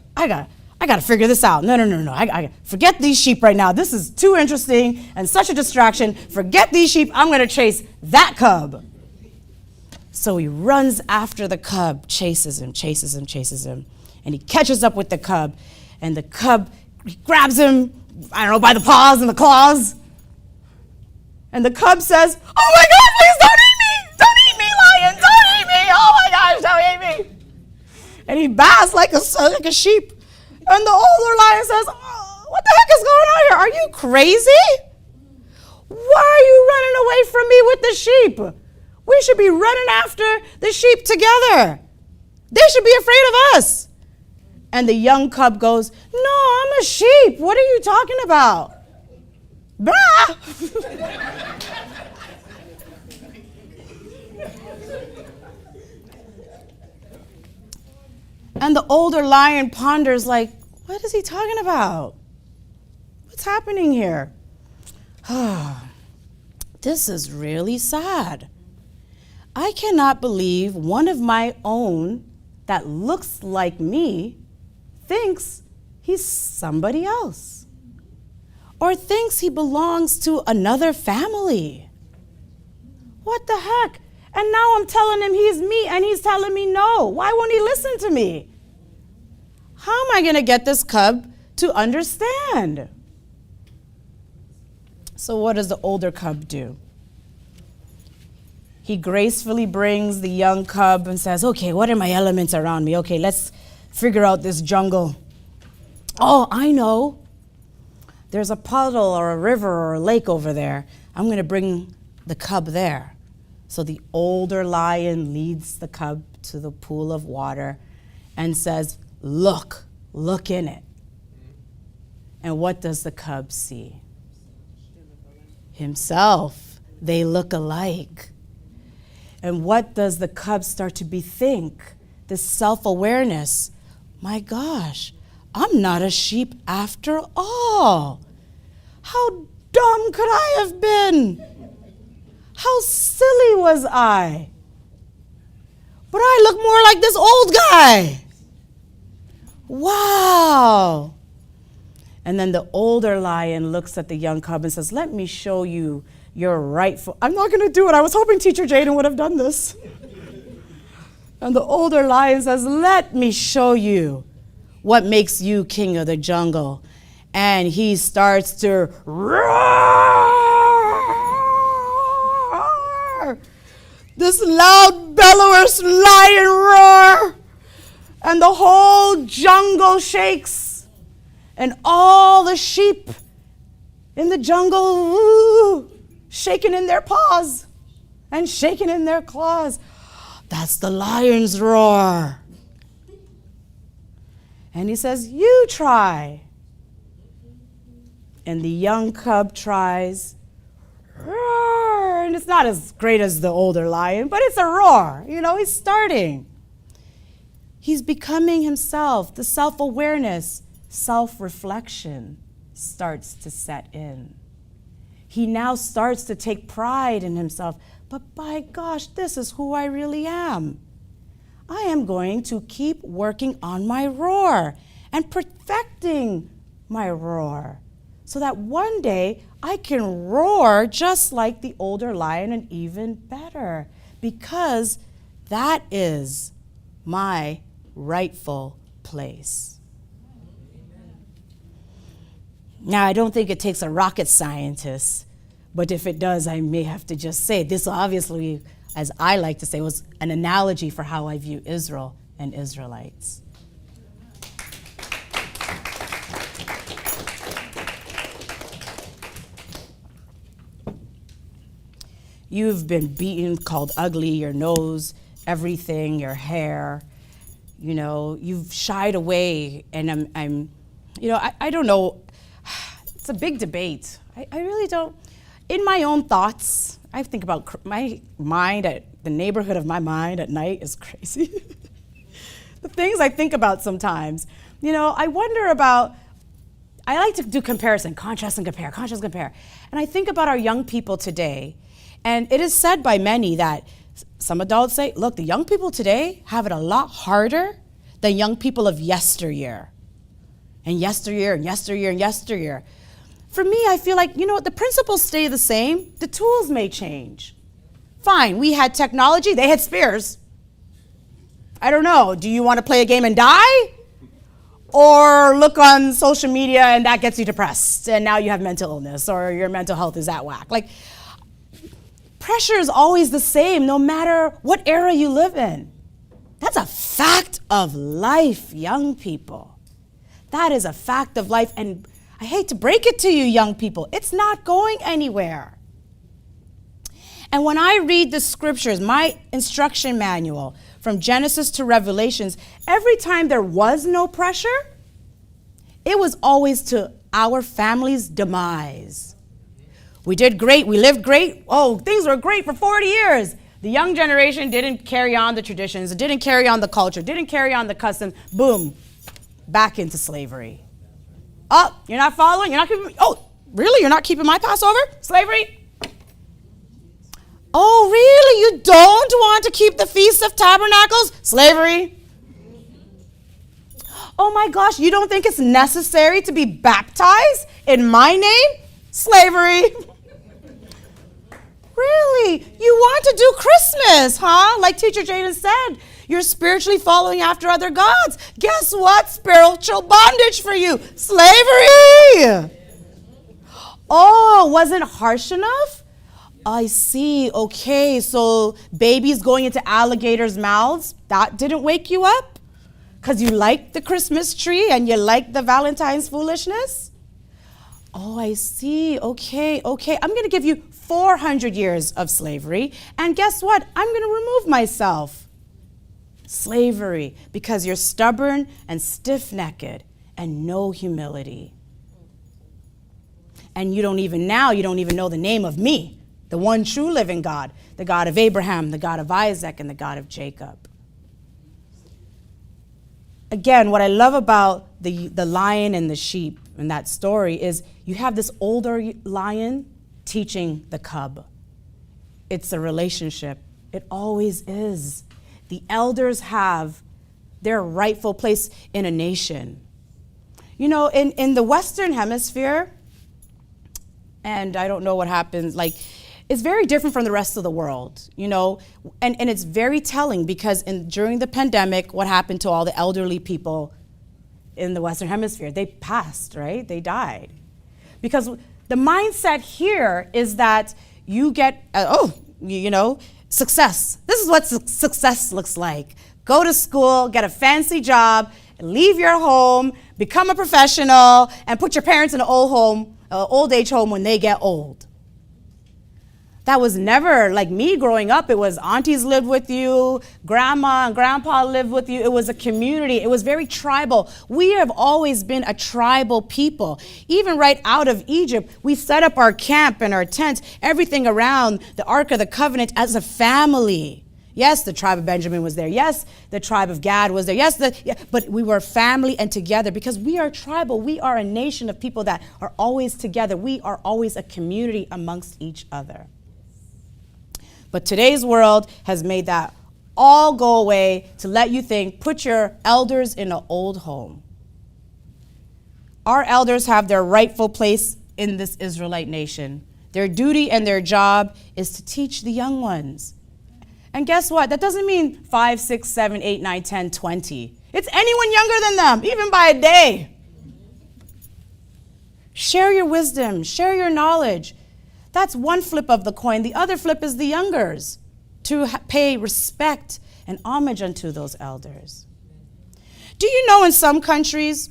figure this out. No. I forget these sheep right now. This is too interesting and such a distraction. Forget these sheep. I'm gonna chase that cub. So he runs after the cub, chases him, and he catches up with the cub, and the cub he grabs him, I don't know, by the paws and the claws. And the cub says, "Oh my God, please don't eat me! Don't eat me, lion! Don't eat me! Oh my gosh, don't eat me!" And he basks like a sheep. And the older lion says, "Oh, what the heck is going on here? Are you crazy? Why are you running away from me with the sheep? We should be running after the sheep together. They should be afraid of us." And the young cub goes, "No, I'm a sheep. What are you talking about? Blah." And the older lion ponders like, what is he talking about? What's happening here? This is really sad. I cannot believe one of my own that looks like me thinks he's somebody else, or thinks he belongs to another family. What the heck? And now I'm telling him he's me, and he's telling me no. Why won't he listen to me? How am I going to get this cub to understand? So what does the older cub do? He gracefully brings the young cub and says, "Okay, what are my elements around me? Okay, let's figure out this jungle. Oh, I know. There's a puddle or a river or a lake over there. I'm going to bring the cub there." So the older lion leads the cub to the pool of water and says, look in it. And what does the cub see? Himself. They look alike. And what does the cub start to bethink? This self-awareness. My gosh, I'm not a sheep after all. How dumb could I have been? How silly was I? But I look more like this old guy. Wow. And then the older lion looks at the young cub and says, "Let me show you your rightful..." I'm not going to do it. I was hoping Teacher Jaden would have done this. And the older lion says, "Let me show you what makes you king of the jungle." And he starts to roar. This loud, bellowous lion roar. And the whole jungle shakes. And all the sheep in the jungle, shaking in their paws and shaking in their claws. That's the lion's roar. And he says, "You try." And the young cub tries. Roar. And it's not as great as the older lion, but it's a roar. You know, he's starting. He's becoming himself. The self-awareness, self-reflection starts to set in. He now starts to take pride in himself. But by gosh, this is who I really am. I am going to keep working on my roar and perfecting my roar so that one day I can roar just like the older lion and even better, because that is my rightful place. Now, I don't think it takes a rocket scientist, but if it does, I may have to just say this obviously, as I like to say, was an analogy for how I view Israel and Israelites. You've been beaten, called ugly, your nose, everything, your hair. You know, you've shied away, and I'm I don't know. It's a big debate. I really don't. In my own thoughts, I think about my mind, the neighborhood of my mind at night is crazy. The things I think about sometimes. You know, I wonder about, I like to do comparison, contrast and compare, contrast and compare. And I think about our young people today. And it is said by many that Some adults say, look, the young people today have it a lot harder than young people of yesteryear. And yesteryear, and yesteryear, and yesteryear. For me, I feel like, the principles stay the same. The tools may change. Fine, we had technology, they had spears. I don't know, do you want to play a game and die? Or look on social media and that gets you depressed and now you have mental illness or your mental health is at whack. Like, pressure is always the same no matter what era you live in. That's a fact of life, young people. That is a fact of life, and I hate to break it to you, young people, it's not going anywhere. And when I read the scriptures, my instruction manual, from Genesis to Revelations, every time there was no pressure, it was always to our family's demise. We did great, we lived great. Oh, things were great for 40 years. The young generation didn't carry on the traditions, didn't carry on the culture, didn't carry on the customs. Boom, back into slavery. Oh, you're not following? You're not keeping, oh, really? You're not keeping my Passover? Slavery? Oh, really? You don't want to keep the Feast of Tabernacles? Slavery? Oh my gosh, you don't think it's necessary to be baptized in my name? Slavery? Really? You want to do Christmas, huh? Like Teacher Jaden said, you're spiritually following after other gods. Guess what? Spiritual bondage for you. Slavery! Oh, wasn't harsh enough? I see. Okay, so babies going into alligators' mouths, that didn't wake you up? Because you like the Christmas tree and you like the Valentine's foolishness? Oh, I see. Okay. I'm going to give you 400 years of slavery. And guess what? I'm going to remove myself. Slavery, because you're stubborn and stiff-necked and no humility. And you don't even know the name of me, the one true living God, the God of Abraham, the God of Isaac, and the God of Jacob. Again, what I love about the lion and the sheep in that story is you have this older lion teaching the cub. It's a relationship. It always is. The elders have their rightful place in a nation. In the Western Hemisphere, and I don't know what happens, it's very different from the rest of the world, and it's very telling because during the pandemic, what happened to all the elderly people in the Western Hemisphere? They passed, right? They died. Because the mindset here is that you get, success. This is what success looks like. Go to school, get a fancy job, leave your home, become a professional, and put your parents in an old age home when they get old. That was never like me growing up. It was aunties lived with you, grandma and grandpa lived with you. It was a community. It was very tribal. We have always been a tribal people. Even right out of Egypt, we set up our camp and our tents, everything around the Ark of the Covenant as a family. Yes, the tribe of Benjamin was there. Yes, the tribe of Gad was there. Yes, but we were family and together because we are tribal. We are a nation of people that are always together. We are always a community amongst each other. But today's world has made that all go away to let you think, put your elders in an old home. Our elders have their rightful place in this Israelite nation. Their duty and their job is to teach the young ones. And guess what? That doesn't mean 5, 6, 7, 8, 9, 10, 20. It's anyone younger than them, even by a day. Share your wisdom, share your knowledge. That's one flip of the coin. The other flip is the youngers, to pay respect and homage unto those elders. Do you know in some countries,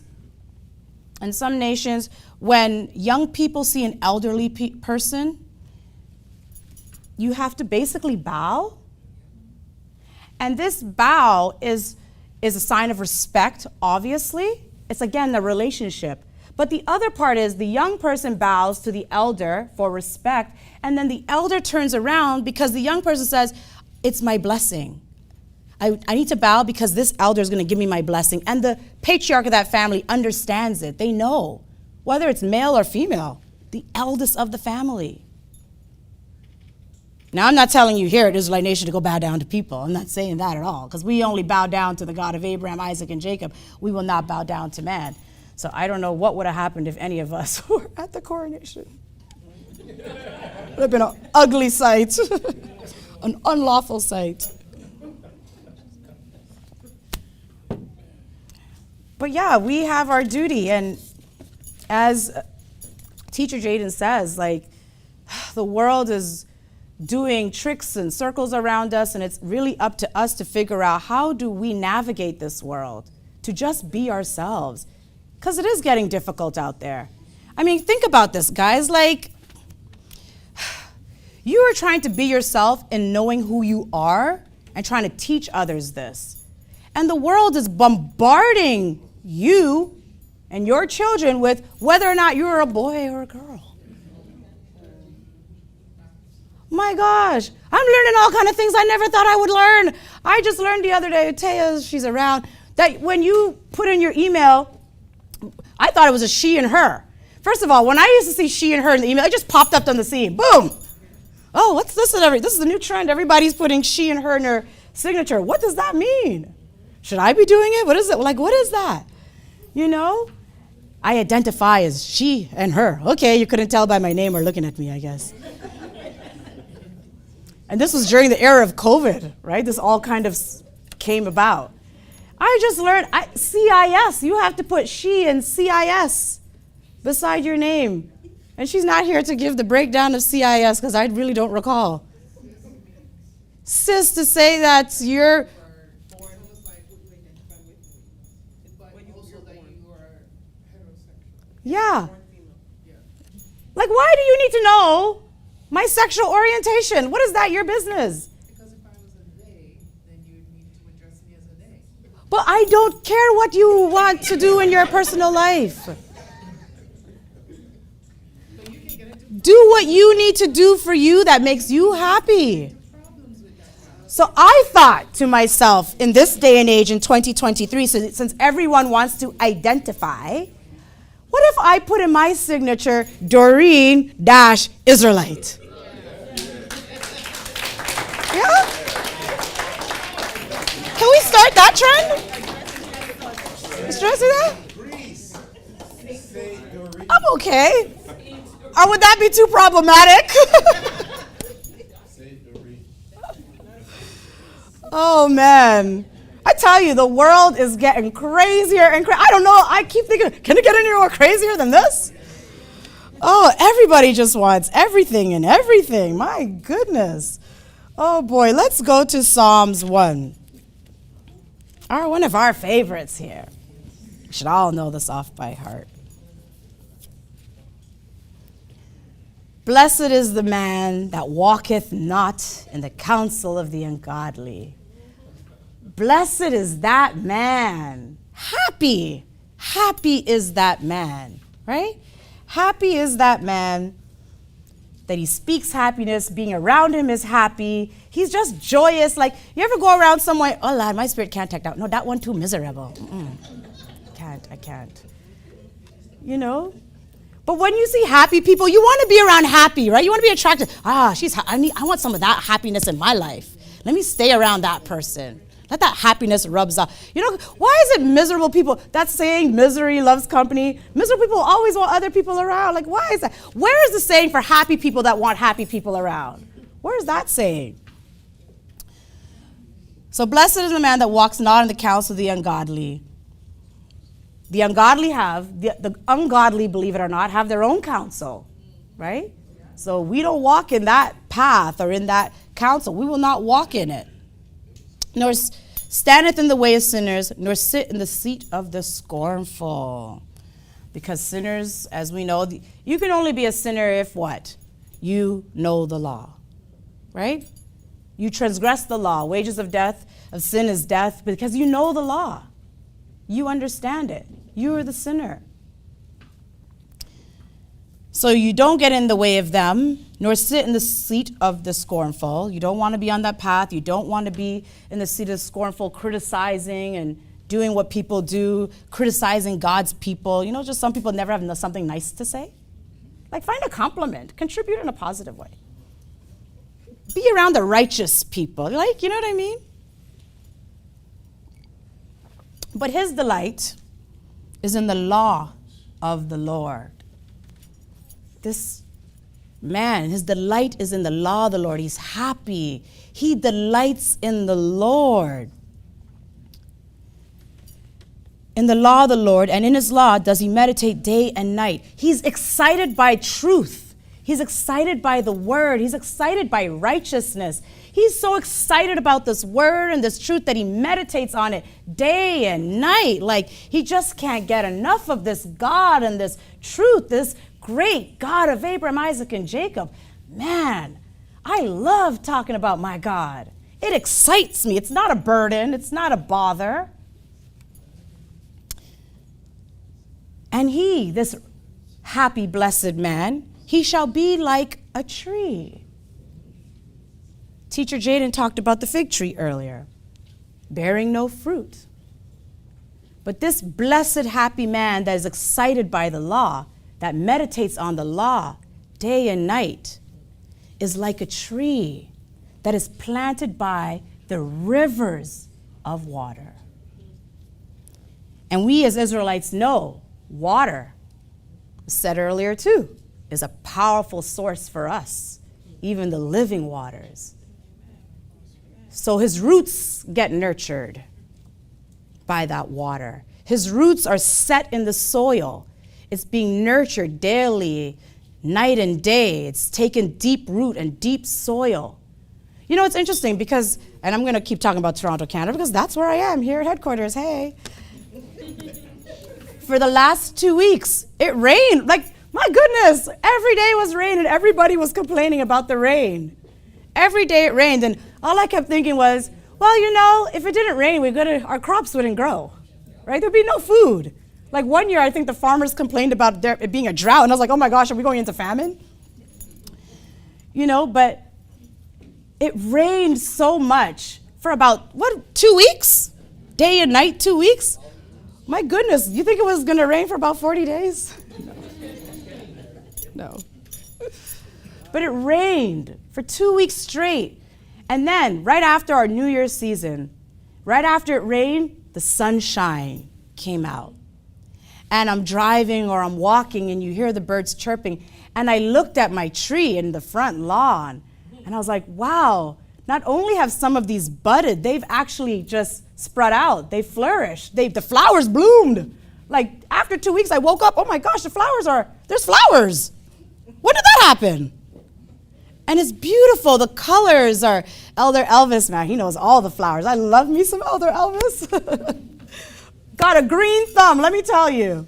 in some nations, when young people see an elderly person, you have to basically bow? And this bow is a sign of respect, obviously. It's, again, the relationship. But the other part is the young person bows to the elder for respect, and then the elder turns around because the young person says, it's my blessing. I need to bow because this elder is going to give me my blessing. And the patriarch of that family understands it. They know, whether it's male or female, the eldest of the family. Now, I'm not telling you here at Israelite Nation to go bow down to people. I'm not saying that at all, because we only bow down to the God of Abraham, Isaac, and Jacob. We will not bow down to man. So I don't know what would have happened if any of us were at the coronation. It would have been an ugly sight, an unlawful sight. But yeah, we have our duty, and as Teacher Jaden says, like, the world is doing tricks and circles around us, and it's really up to us to figure out how do we navigate this world to just be ourselves, because it is getting difficult out there. I mean, think about this, guys. Like, you are trying to be yourself in knowing who you are and trying to teach others this. And the world is bombarding you and your children with whether or not you're a boy or a girl. My gosh, I'm learning all kind of things I never thought I would learn. I just learned the other day, Taya, she's around, that when you put in your email, I thought it was a she and her. First of all, when I used to see she and her in the email, it just popped up on the scene. Boom. Oh, what's this? This is the new trend. Everybody's putting she and her in their signature. What does that mean? Should I be doing it? What is it? Like, what is that? You know? I identify as she and her. Okay, you couldn't tell by my name or looking at me, I guess. And this was during the era of COVID, right? This all kind of came about. I just learned CIS. You have to put she and CIS beside your name. And she's not here to give the breakdown of CIS because I really don't recall. Sis, to say that you're... Yeah. Like, why do you need to know my sexual orientation? What is that your business? Because if I was a they, then you would need to address me as a they. But I don't care what you want to do in your personal life. Do what you need to do for you that makes you happy. So I thought to myself, in this day and age in 2023, since everyone wants to identify, what if I put in my signature, Doreen-Israelite? Yeah? Can we start that trend? Mr. I see that? I'm okay. Or would that be too problematic? Oh, man. I tell you, the world is getting crazier and I don't know. I keep thinking, can it get any more crazier than this? Oh, everybody just wants everything and everything. My goodness. Oh, boy. Let's go to Psalms 1. One of our favorites here. We should all know this off by heart. Blessed is the man that walketh not in the counsel of the ungodly. Blessed is that man. Happy is that man, right? Happy is that man that he speaks happiness. Being around him is happy. He's just joyous. Like, you ever go around somewhere, oh, Lord, my spirit can't take that. No, that one too miserable. I can't. You know? But when you see happy people, you want to be around happy, right? You want to be attracted. I want some of that happiness in my life. Let me stay around that person. Let that happiness rubs off. You know, why is it miserable people? That saying, misery loves company. Miserable people always want other people around. Like, why is that? Where is the saying for happy people that want happy people around? Where is that saying? So blessed is the man that walks not in the counsel of the ungodly. The ungodly, believe it or not, have their own counsel, right? So we don't walk in that path or in that counsel. We will not walk in it. Nor standeth in the way of sinners, nor sit in the seat of the scornful. Because sinners, as we know, you can only be a sinner if what? You know the law, right? You transgress the law. Wages of sin is death, because you know the law. You understand it. You are the sinner. So you don't get in the way of them, nor sit in the seat of the scornful. You don't want to be on that path. You don't want to be in the seat of the scornful, criticizing and doing what people do, criticizing God's people. You know, just some people never have something nice to say. Like, find a compliment. Contribute in a positive way. be around the righteous people. Like, you know what I mean? But his delight is in the law of the Lord. This man, his delight is in the law of the Lord. He's happy. He delights in the Lord. In the law of the Lord, and in his law does he meditate day and night. He's excited by truth. He's excited by the word. He's excited by righteousness. He's so excited about this word and this truth that he meditates on it day and night. Like, he just can't get enough of this God and this truth, this great God of Abraham, Isaac, and Jacob. Man, I love talking about my God. It excites me. It's not a burden. It's not a bother. And he, this happy, blessed man, he shall be like a tree. Teacher Jaden talked about the fig tree earlier, bearing no fruit. But this blessed, happy man that is excited by the law, that meditates on the law day and night, is like a tree that is planted by the rivers of water. And we as Israelites know water, said earlier too, is a powerful source for us, even the living waters. So his roots get nurtured by that water. His roots are set in the soil. It's being nurtured daily, night and day. It's taken deep root and deep soil. You know, it's interesting because, and I'm going to keep talking about Toronto, Canada, because that's where I am, here at headquarters. Hey. For the last 2 weeks, it rained. Like, my goodness, every day was rain and everybody was complaining about the rain. Every day it rained, and all I kept thinking was, well, you know, if it didn't rain, our crops wouldn't grow, right? There'd be no food. Like, one year, I think the farmers complained about it being a drought, and I was like, oh my gosh, are we going into famine? You know, but it rained so much for about, 2 weeks? Day and night, 2 weeks? My goodness, you think it was going to rain for about 40 days? No. But it rained for 2 weeks straight. And then, right after our New Year's season, right after it rained, the sunshine came out. And I'm driving or I'm walking and you hear the birds chirping. And I looked at my tree in the front lawn and I was like, wow, not only have some of these budded, they've actually just spread out. They flourished. The flowers bloomed. Like, after 2 weeks, I woke up, oh my gosh, there's flowers. When did that happen? And it's beautiful. The colors are Elder Elvis, man. He knows all the flowers. I love me some Elder Elvis. Got a green thumb, let me tell you.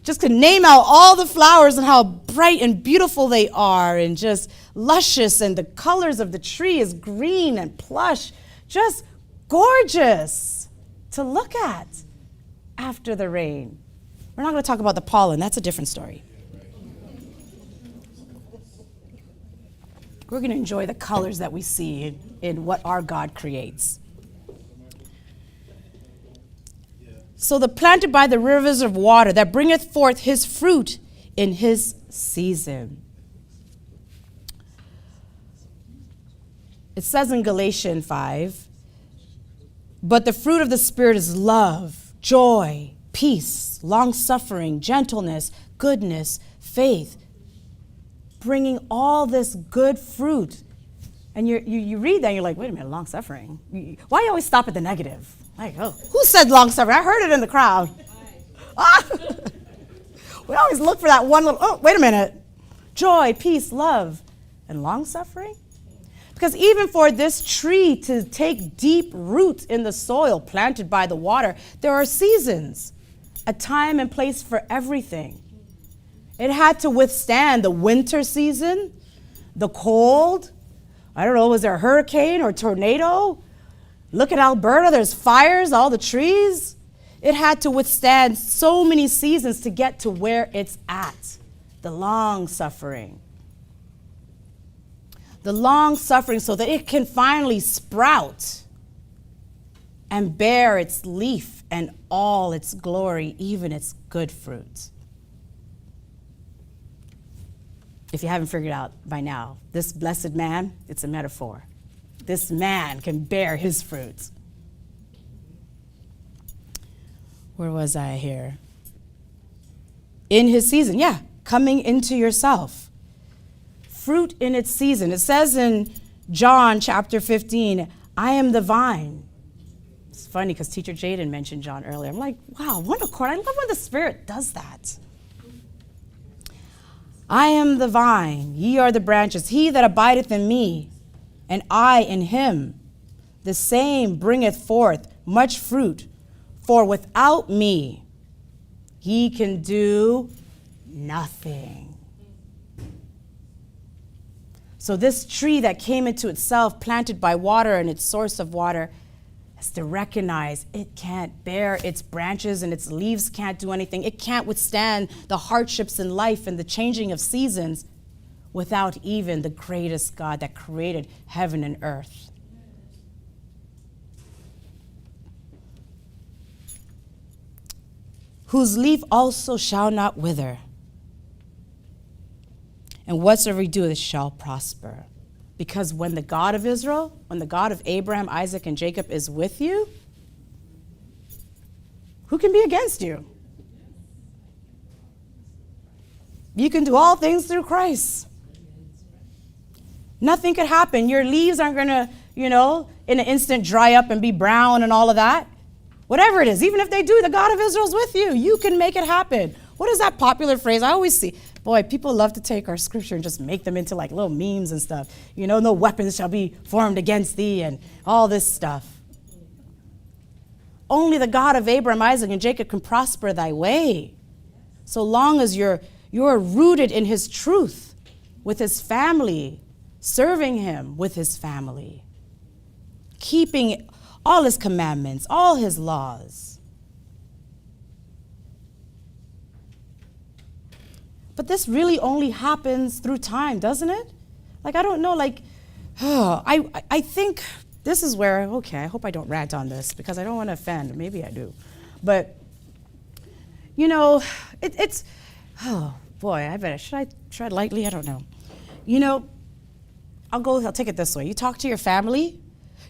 Just could name out all the flowers and how bright and beautiful they are and just luscious, and the colors of the tree is green and plush. Just gorgeous to look at after the rain. We're not going to talk about the pollen. That's a different story. We're going to enjoy the colors that we see in what our God creates. So the planted by the rivers of water that bringeth forth his fruit in his season. It says in Galatians 5, but the fruit of the Spirit is love, joy, peace, long-suffering, gentleness, goodness, faith. Bringing all this good fruit. And you read that and you're like, wait a minute, long-suffering? Why you always stop at the negative? Like, oh, who said long-suffering? I heard it in the crowd. We always look for that one little, oh, wait a minute. Joy, peace, love, and long-suffering? Because even for this tree to take deep root in the soil planted by the water, there are seasons, a time and place for everything. It had to withstand the winter season, the cold. I don't know, was there a hurricane or tornado? Look at Alberta, there's fires, all the trees. It had to withstand so many seasons to get to where it's at, the long suffering. The long suffering so that it can finally sprout and bear its leaf and all its glory, even its good fruit. If you haven't figured out by now, this blessed man, it's a metaphor. This man can bear his fruits. Where was I here? In his season, yeah, coming into yourself. Fruit in its season. It says in John chapter 15, I am the vine. It's funny because Teacher Jaden mentioned John earlier. I'm like, wow, one accord. I love when the Spirit does that. I am the vine, ye are the branches. He that abideth in me, and I in him, the same bringeth forth much fruit. For without me, ye can do nothing. So this tree that came into itself, planted by water and its source of water, has to recognize it can't bear its branches and its leaves can't do anything. It can't withstand the hardships in life and the changing of seasons without even the greatest God that created heaven and earth. Whose leaf also shall not wither, and whatsoever he doeth shall prosper. Because when the God of Israel, when the God of Abraham, Isaac, and Jacob is with you, who can be against you? You can do all things through Christ. Nothing could happen. Your leaves aren't going to, in an instant dry up and be brown and all of that. Whatever it is, even if they do, the God of Israel is with you. You can make it happen. What is that popular phrase? I always see, boy, people love to take our scripture and just make them into like little memes and stuff. No weapons shall be formed against thee and all this stuff. Only the God of Abraham, Isaac, and Jacob can prosper thy way. So long as you're rooted in his truth with his family, serving him with his family, keeping all his commandments, all his laws. But this really only happens through time, doesn't it? I don't know, I think this is where, okay, I hope I don't rant on this because I don't want to offend. Maybe I do. But, it's, oh, boy, should I tread lightly? I don't know. I'll take it this way. You talk to your family.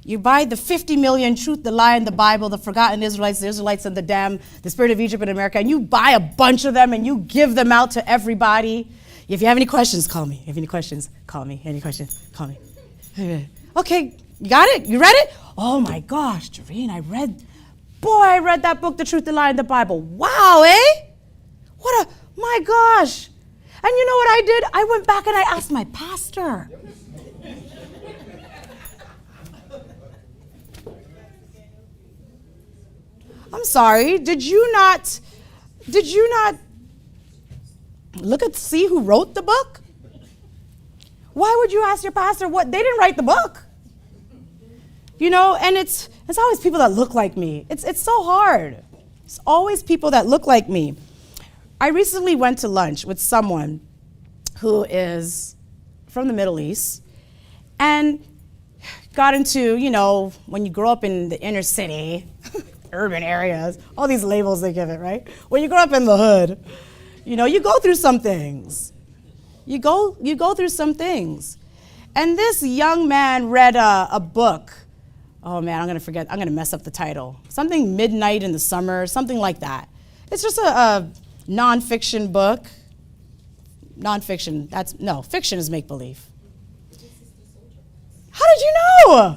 You buy the 50 million Truth, the Lie, and the Bible, the Forgotten Israelites, the Israelites and the Damned, the Spirit of Egypt in America, and you buy a bunch of them and you give them out to everybody. If you have any questions, call me. If you have any questions, call me. Any questions, call me. Okay, you got it? You read it? Oh my gosh, Jareen, I read that book, The Truth, the Lie, and the Bible. Wow, my gosh. And you know what I did? I went back and I asked my pastor. I'm sorry, did you not see who wrote the book? Why would you ask your pastor what? They didn't write the book. And it's always people that look like me. It's so hard. It's always people that look like me. I recently went to lunch with someone who is from the Middle East and got into, when you grow up in the inner city, urban areas, all these labels they give it, right? When you grow up in the hood, you go through some things. You go through some things. And this young man read a book. Oh man, I'm gonna mess up the title. Something Midnight in the Summer, something like that. It's just a nonfiction book. Fiction is make-believe. How did you know?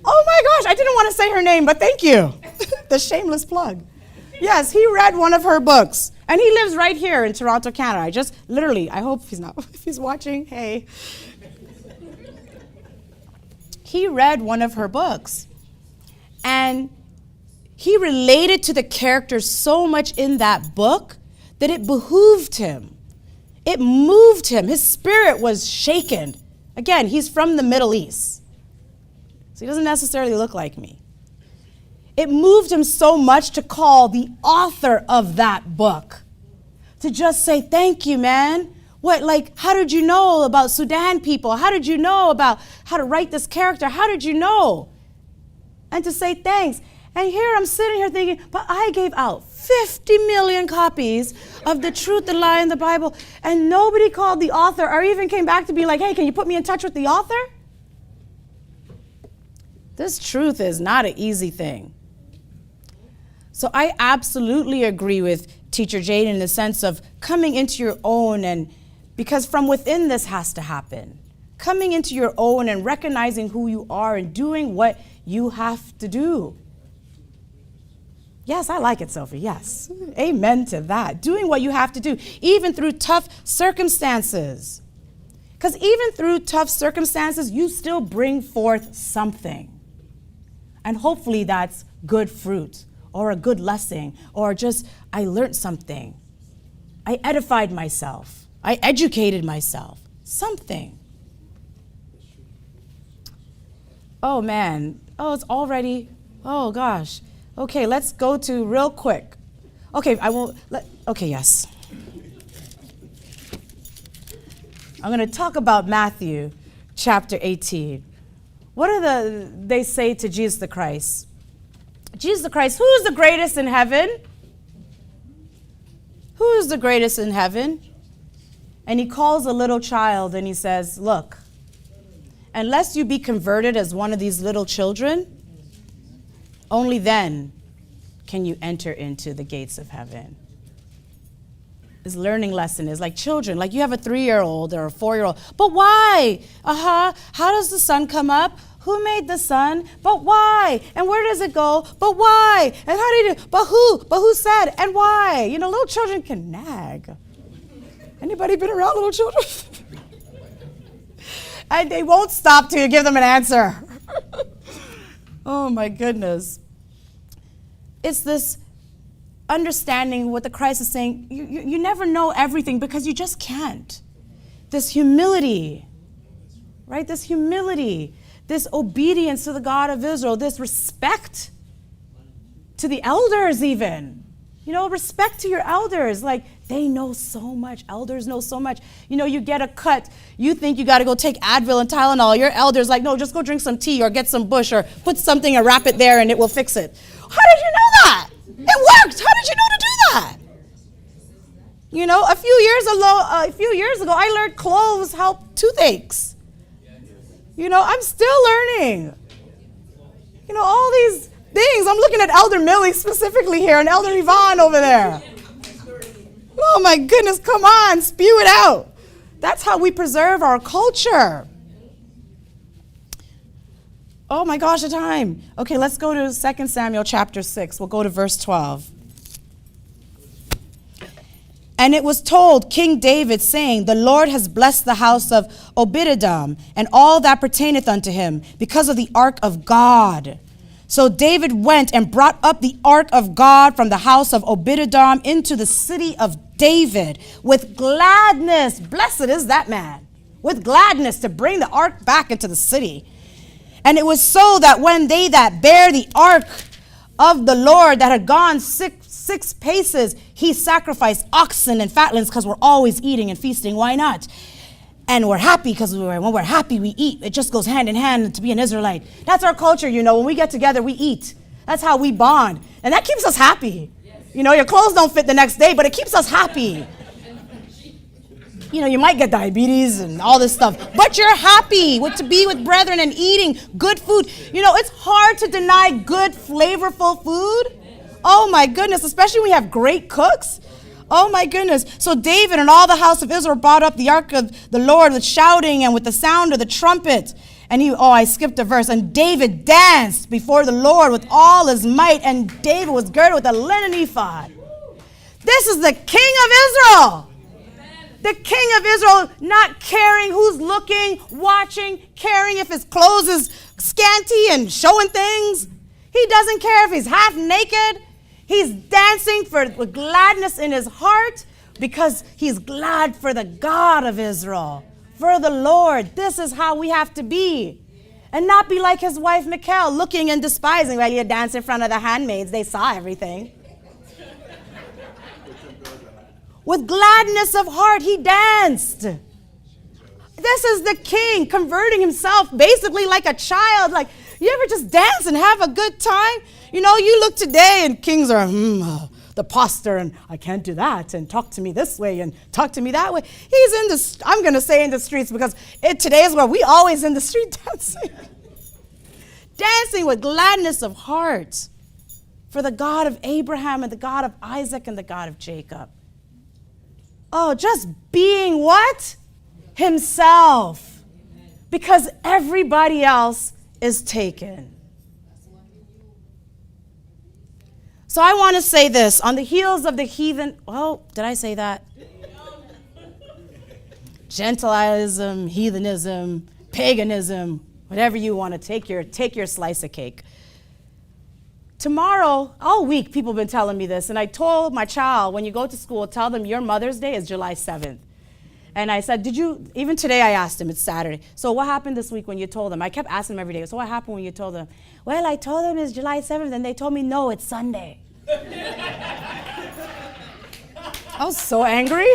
Oh my gosh, I didn't want to say her name, but thank you. The shameless plug. Yes, he read one of her books, and he lives right here in Toronto, Canada. I hope he's not, if he's watching, hey. He read one of her books, and he related to the characters so much in that book that it behooved him. It moved him. His spirit was shaken. Again, he's from the Middle East. He doesn't necessarily look like me. It moved him so much to call the author of that book to just say, thank you, man. How did you know about Sudan people? How did you know about how to write this character? How did you know? And to say thanks. And here I'm sitting here thinking, but I gave out 50 million copies of The Truth, the Lie, in the Bible, and nobody called the author or even came back to be like, hey, can you put me in touch with the author? This truth is not an easy thing. So I absolutely agree with Teacher Jade in the sense of coming into your own, and because from within this has to happen. Coming into your own and recognizing who you are and doing what you have to do. Yes, I like it, Sophie. Yes. Amen to that. Doing what you have to do, even through tough circumstances. Because even through tough circumstances, you still bring forth something. And hopefully that's good fruit or a good lesson or just I learned something. I edified myself. I educated myself. Something. Oh, man. Oh, it's already. Oh, gosh. Okay, let's go to real quick. Okay, okay, yes. I'm going to talk about Matthew chapter 18. What they say to Jesus the Christ? Jesus the Christ, who is the greatest in heaven? Who is the greatest in heaven? And he calls a little child and he says, look, unless you be converted as one of these little children, only then can you enter into the gates of heaven. This learning lesson is like children, like you have a 3-year-old or a 4-year-old. But why? How does the sun come up? Who made the sun? But why? And where does it go? But why? And how did it? But who? But who said? And why? You know, little children can nag. Anybody been around little children? And they won't stop till you give them an answer. Oh my goodness. It's this understanding what the Christ is saying. You never know everything because you just can't. This humility, right? This humility, this obedience to the God of Israel, this respect to the elders even. You know, respect to your elders. Like, they know so much. Elders know so much. You know, you get a cut. You think you got to go take Advil and Tylenol. Your elders like, no, just go drink some tea or get some bush or put something and wrap it there and it will fix it. How did you know that? It worked. How did you know to do that? You know, a few years ago, I learned cloves help toothaches. You know, I'm still learning. You know, all these things. I'm looking at Elder Millie specifically here and Elder Yvonne over there. Oh my goodness, come on, spew it out. That's how we preserve our culture. Oh my gosh, the time. Okay, let's go to 2 Samuel chapter 6. We'll go to verse 12. And it was told King David, saying, the Lord has blessed the house of Obed-Edom and all that pertaineth unto him, because of the ark of God. So David went and brought up the ark of God from the house of Obed-Edom into the city of David with gladness. Blessed is that man. With gladness to bring the ark back into the city. And it was so that when they that bare the ark of the Lord that had gone six paces, he sacrificed oxen and fatlings, because we're always eating and feasting. Why not? And we're happy because when we're happy, we eat. It just goes hand in hand to be an Israelite. That's our culture, you know. When we get together, we eat. That's how we bond. And that keeps us happy. You know, your clothes don't fit the next day, but it keeps us happy. You know, you might get diabetes and all this stuff, but you're happy to be with brethren and eating good food. You know, it's hard to deny good, flavorful food. Oh my goodness, especially when we have great cooks. Oh my goodness. So David and all the house of Israel brought up the ark of the Lord with shouting and with the sound of the trumpet. And I skipped a verse. And David danced before the Lord with all his might. And David was girded with a linen ephod. This is the King of Israel. The King of Israel, not caring who's looking, watching, caring if his clothes is scanty and showing things. He doesn't care if he's half naked. He's dancing with gladness in his heart because he's glad for the God of Israel, for the Lord. This is how we have to be. And not be like his wife, Michal, looking and despising while you dance in front of the handmaids. They saw everything. With gladness of heart, he danced. This is the king converting himself basically like a child. Like, You ever just dance and have a good time? You know, you look today and kings are, the pastor, and I can't do that, and talk to me this way and talk to me that way. He's in the, I'm going to say in the streets because today is where we always in the street dancing. Dancing with gladness of heart for the God of Abraham and the God of Isaac and the God of Jacob. Oh, just being what? Himself. Because everybody else is taken. So I want to say this. On the heels of the heathen, oh, did I say that? Gentilism, heathenism, paganism, whatever you want to take your slice of cake. Tomorrow, all week, people have been telling me this, and I told my child, when you go to school, tell them your Mother's Day is July 7th. And I said, even today I asked him, it's Saturday. So what happened this week when you told them? I kept asking them every day, so what happened when you told them? Well, I told them it's July 7th, and they told me, no, it's Sunday. I was so angry.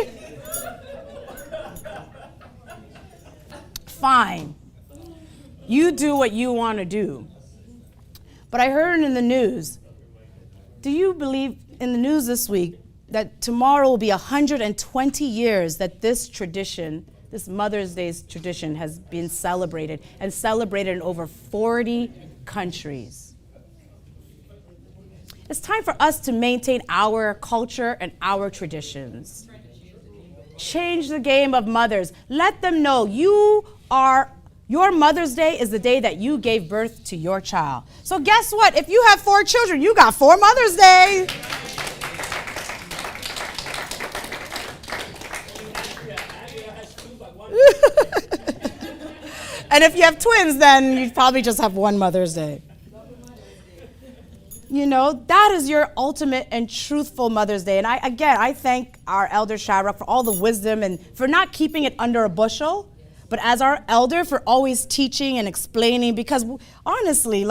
Fine. You do what you want to do. But I heard in the news, do you believe in the news this week that tomorrow will be 120 years that this tradition, this Mother's Day tradition, has been celebrated and celebrated in over 40 countries? It's time for us to maintain our culture and our traditions. Change the game of mothers. Let them know your Mother's Day is the day that you gave birth to your child. So guess what? If you have 4 children, you got 4 Mother's Day. And if you have twins, then you probably just have 1 Mother's Day. You know, that is your ultimate and truthful Mother's Day. And I thank our elder Shadrach for all the wisdom and for not keeping it under a bushel, but as our elder for always teaching and explaining, because honestly,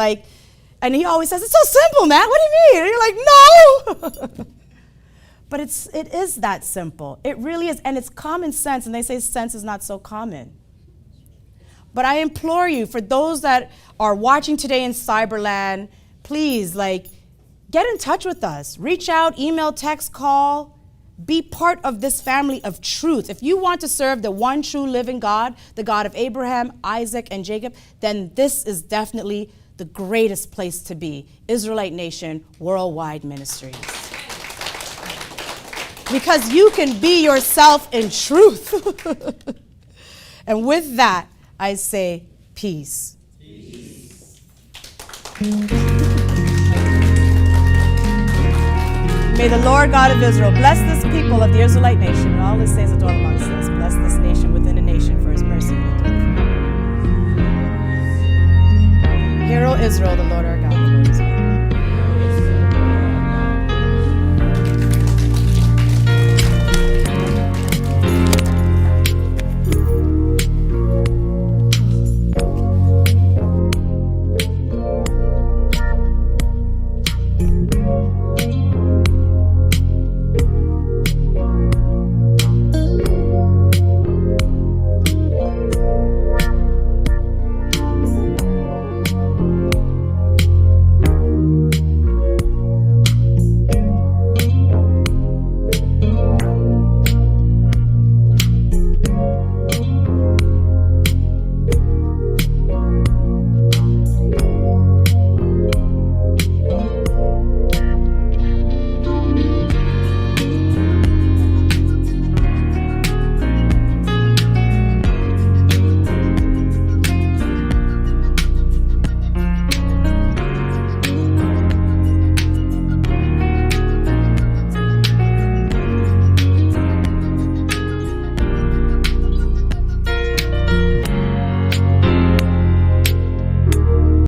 and he always says, it's so simple, Matt, what do you mean? And you're like, no. But it is that simple. It really is, and it's common sense, and they say sense is not so common. But I implore you, for those that are watching today in Cyberland, please, get in touch with us. Reach out, email, text, call. Be part of this family of truth. If you want to serve the one true living God, the God of Abraham, Isaac, and Jacob, then this is definitely the greatest place to be. Israelite Nation Worldwide Ministries. Because you can be yourself in truth. And with that, I say peace. Peace. May the Lord God of Israel bless this people of the Israelite nation and all his saints that dwell amongst us. Bless this nation within a nation for his mercy. Hear, O Israel, the Lord our God.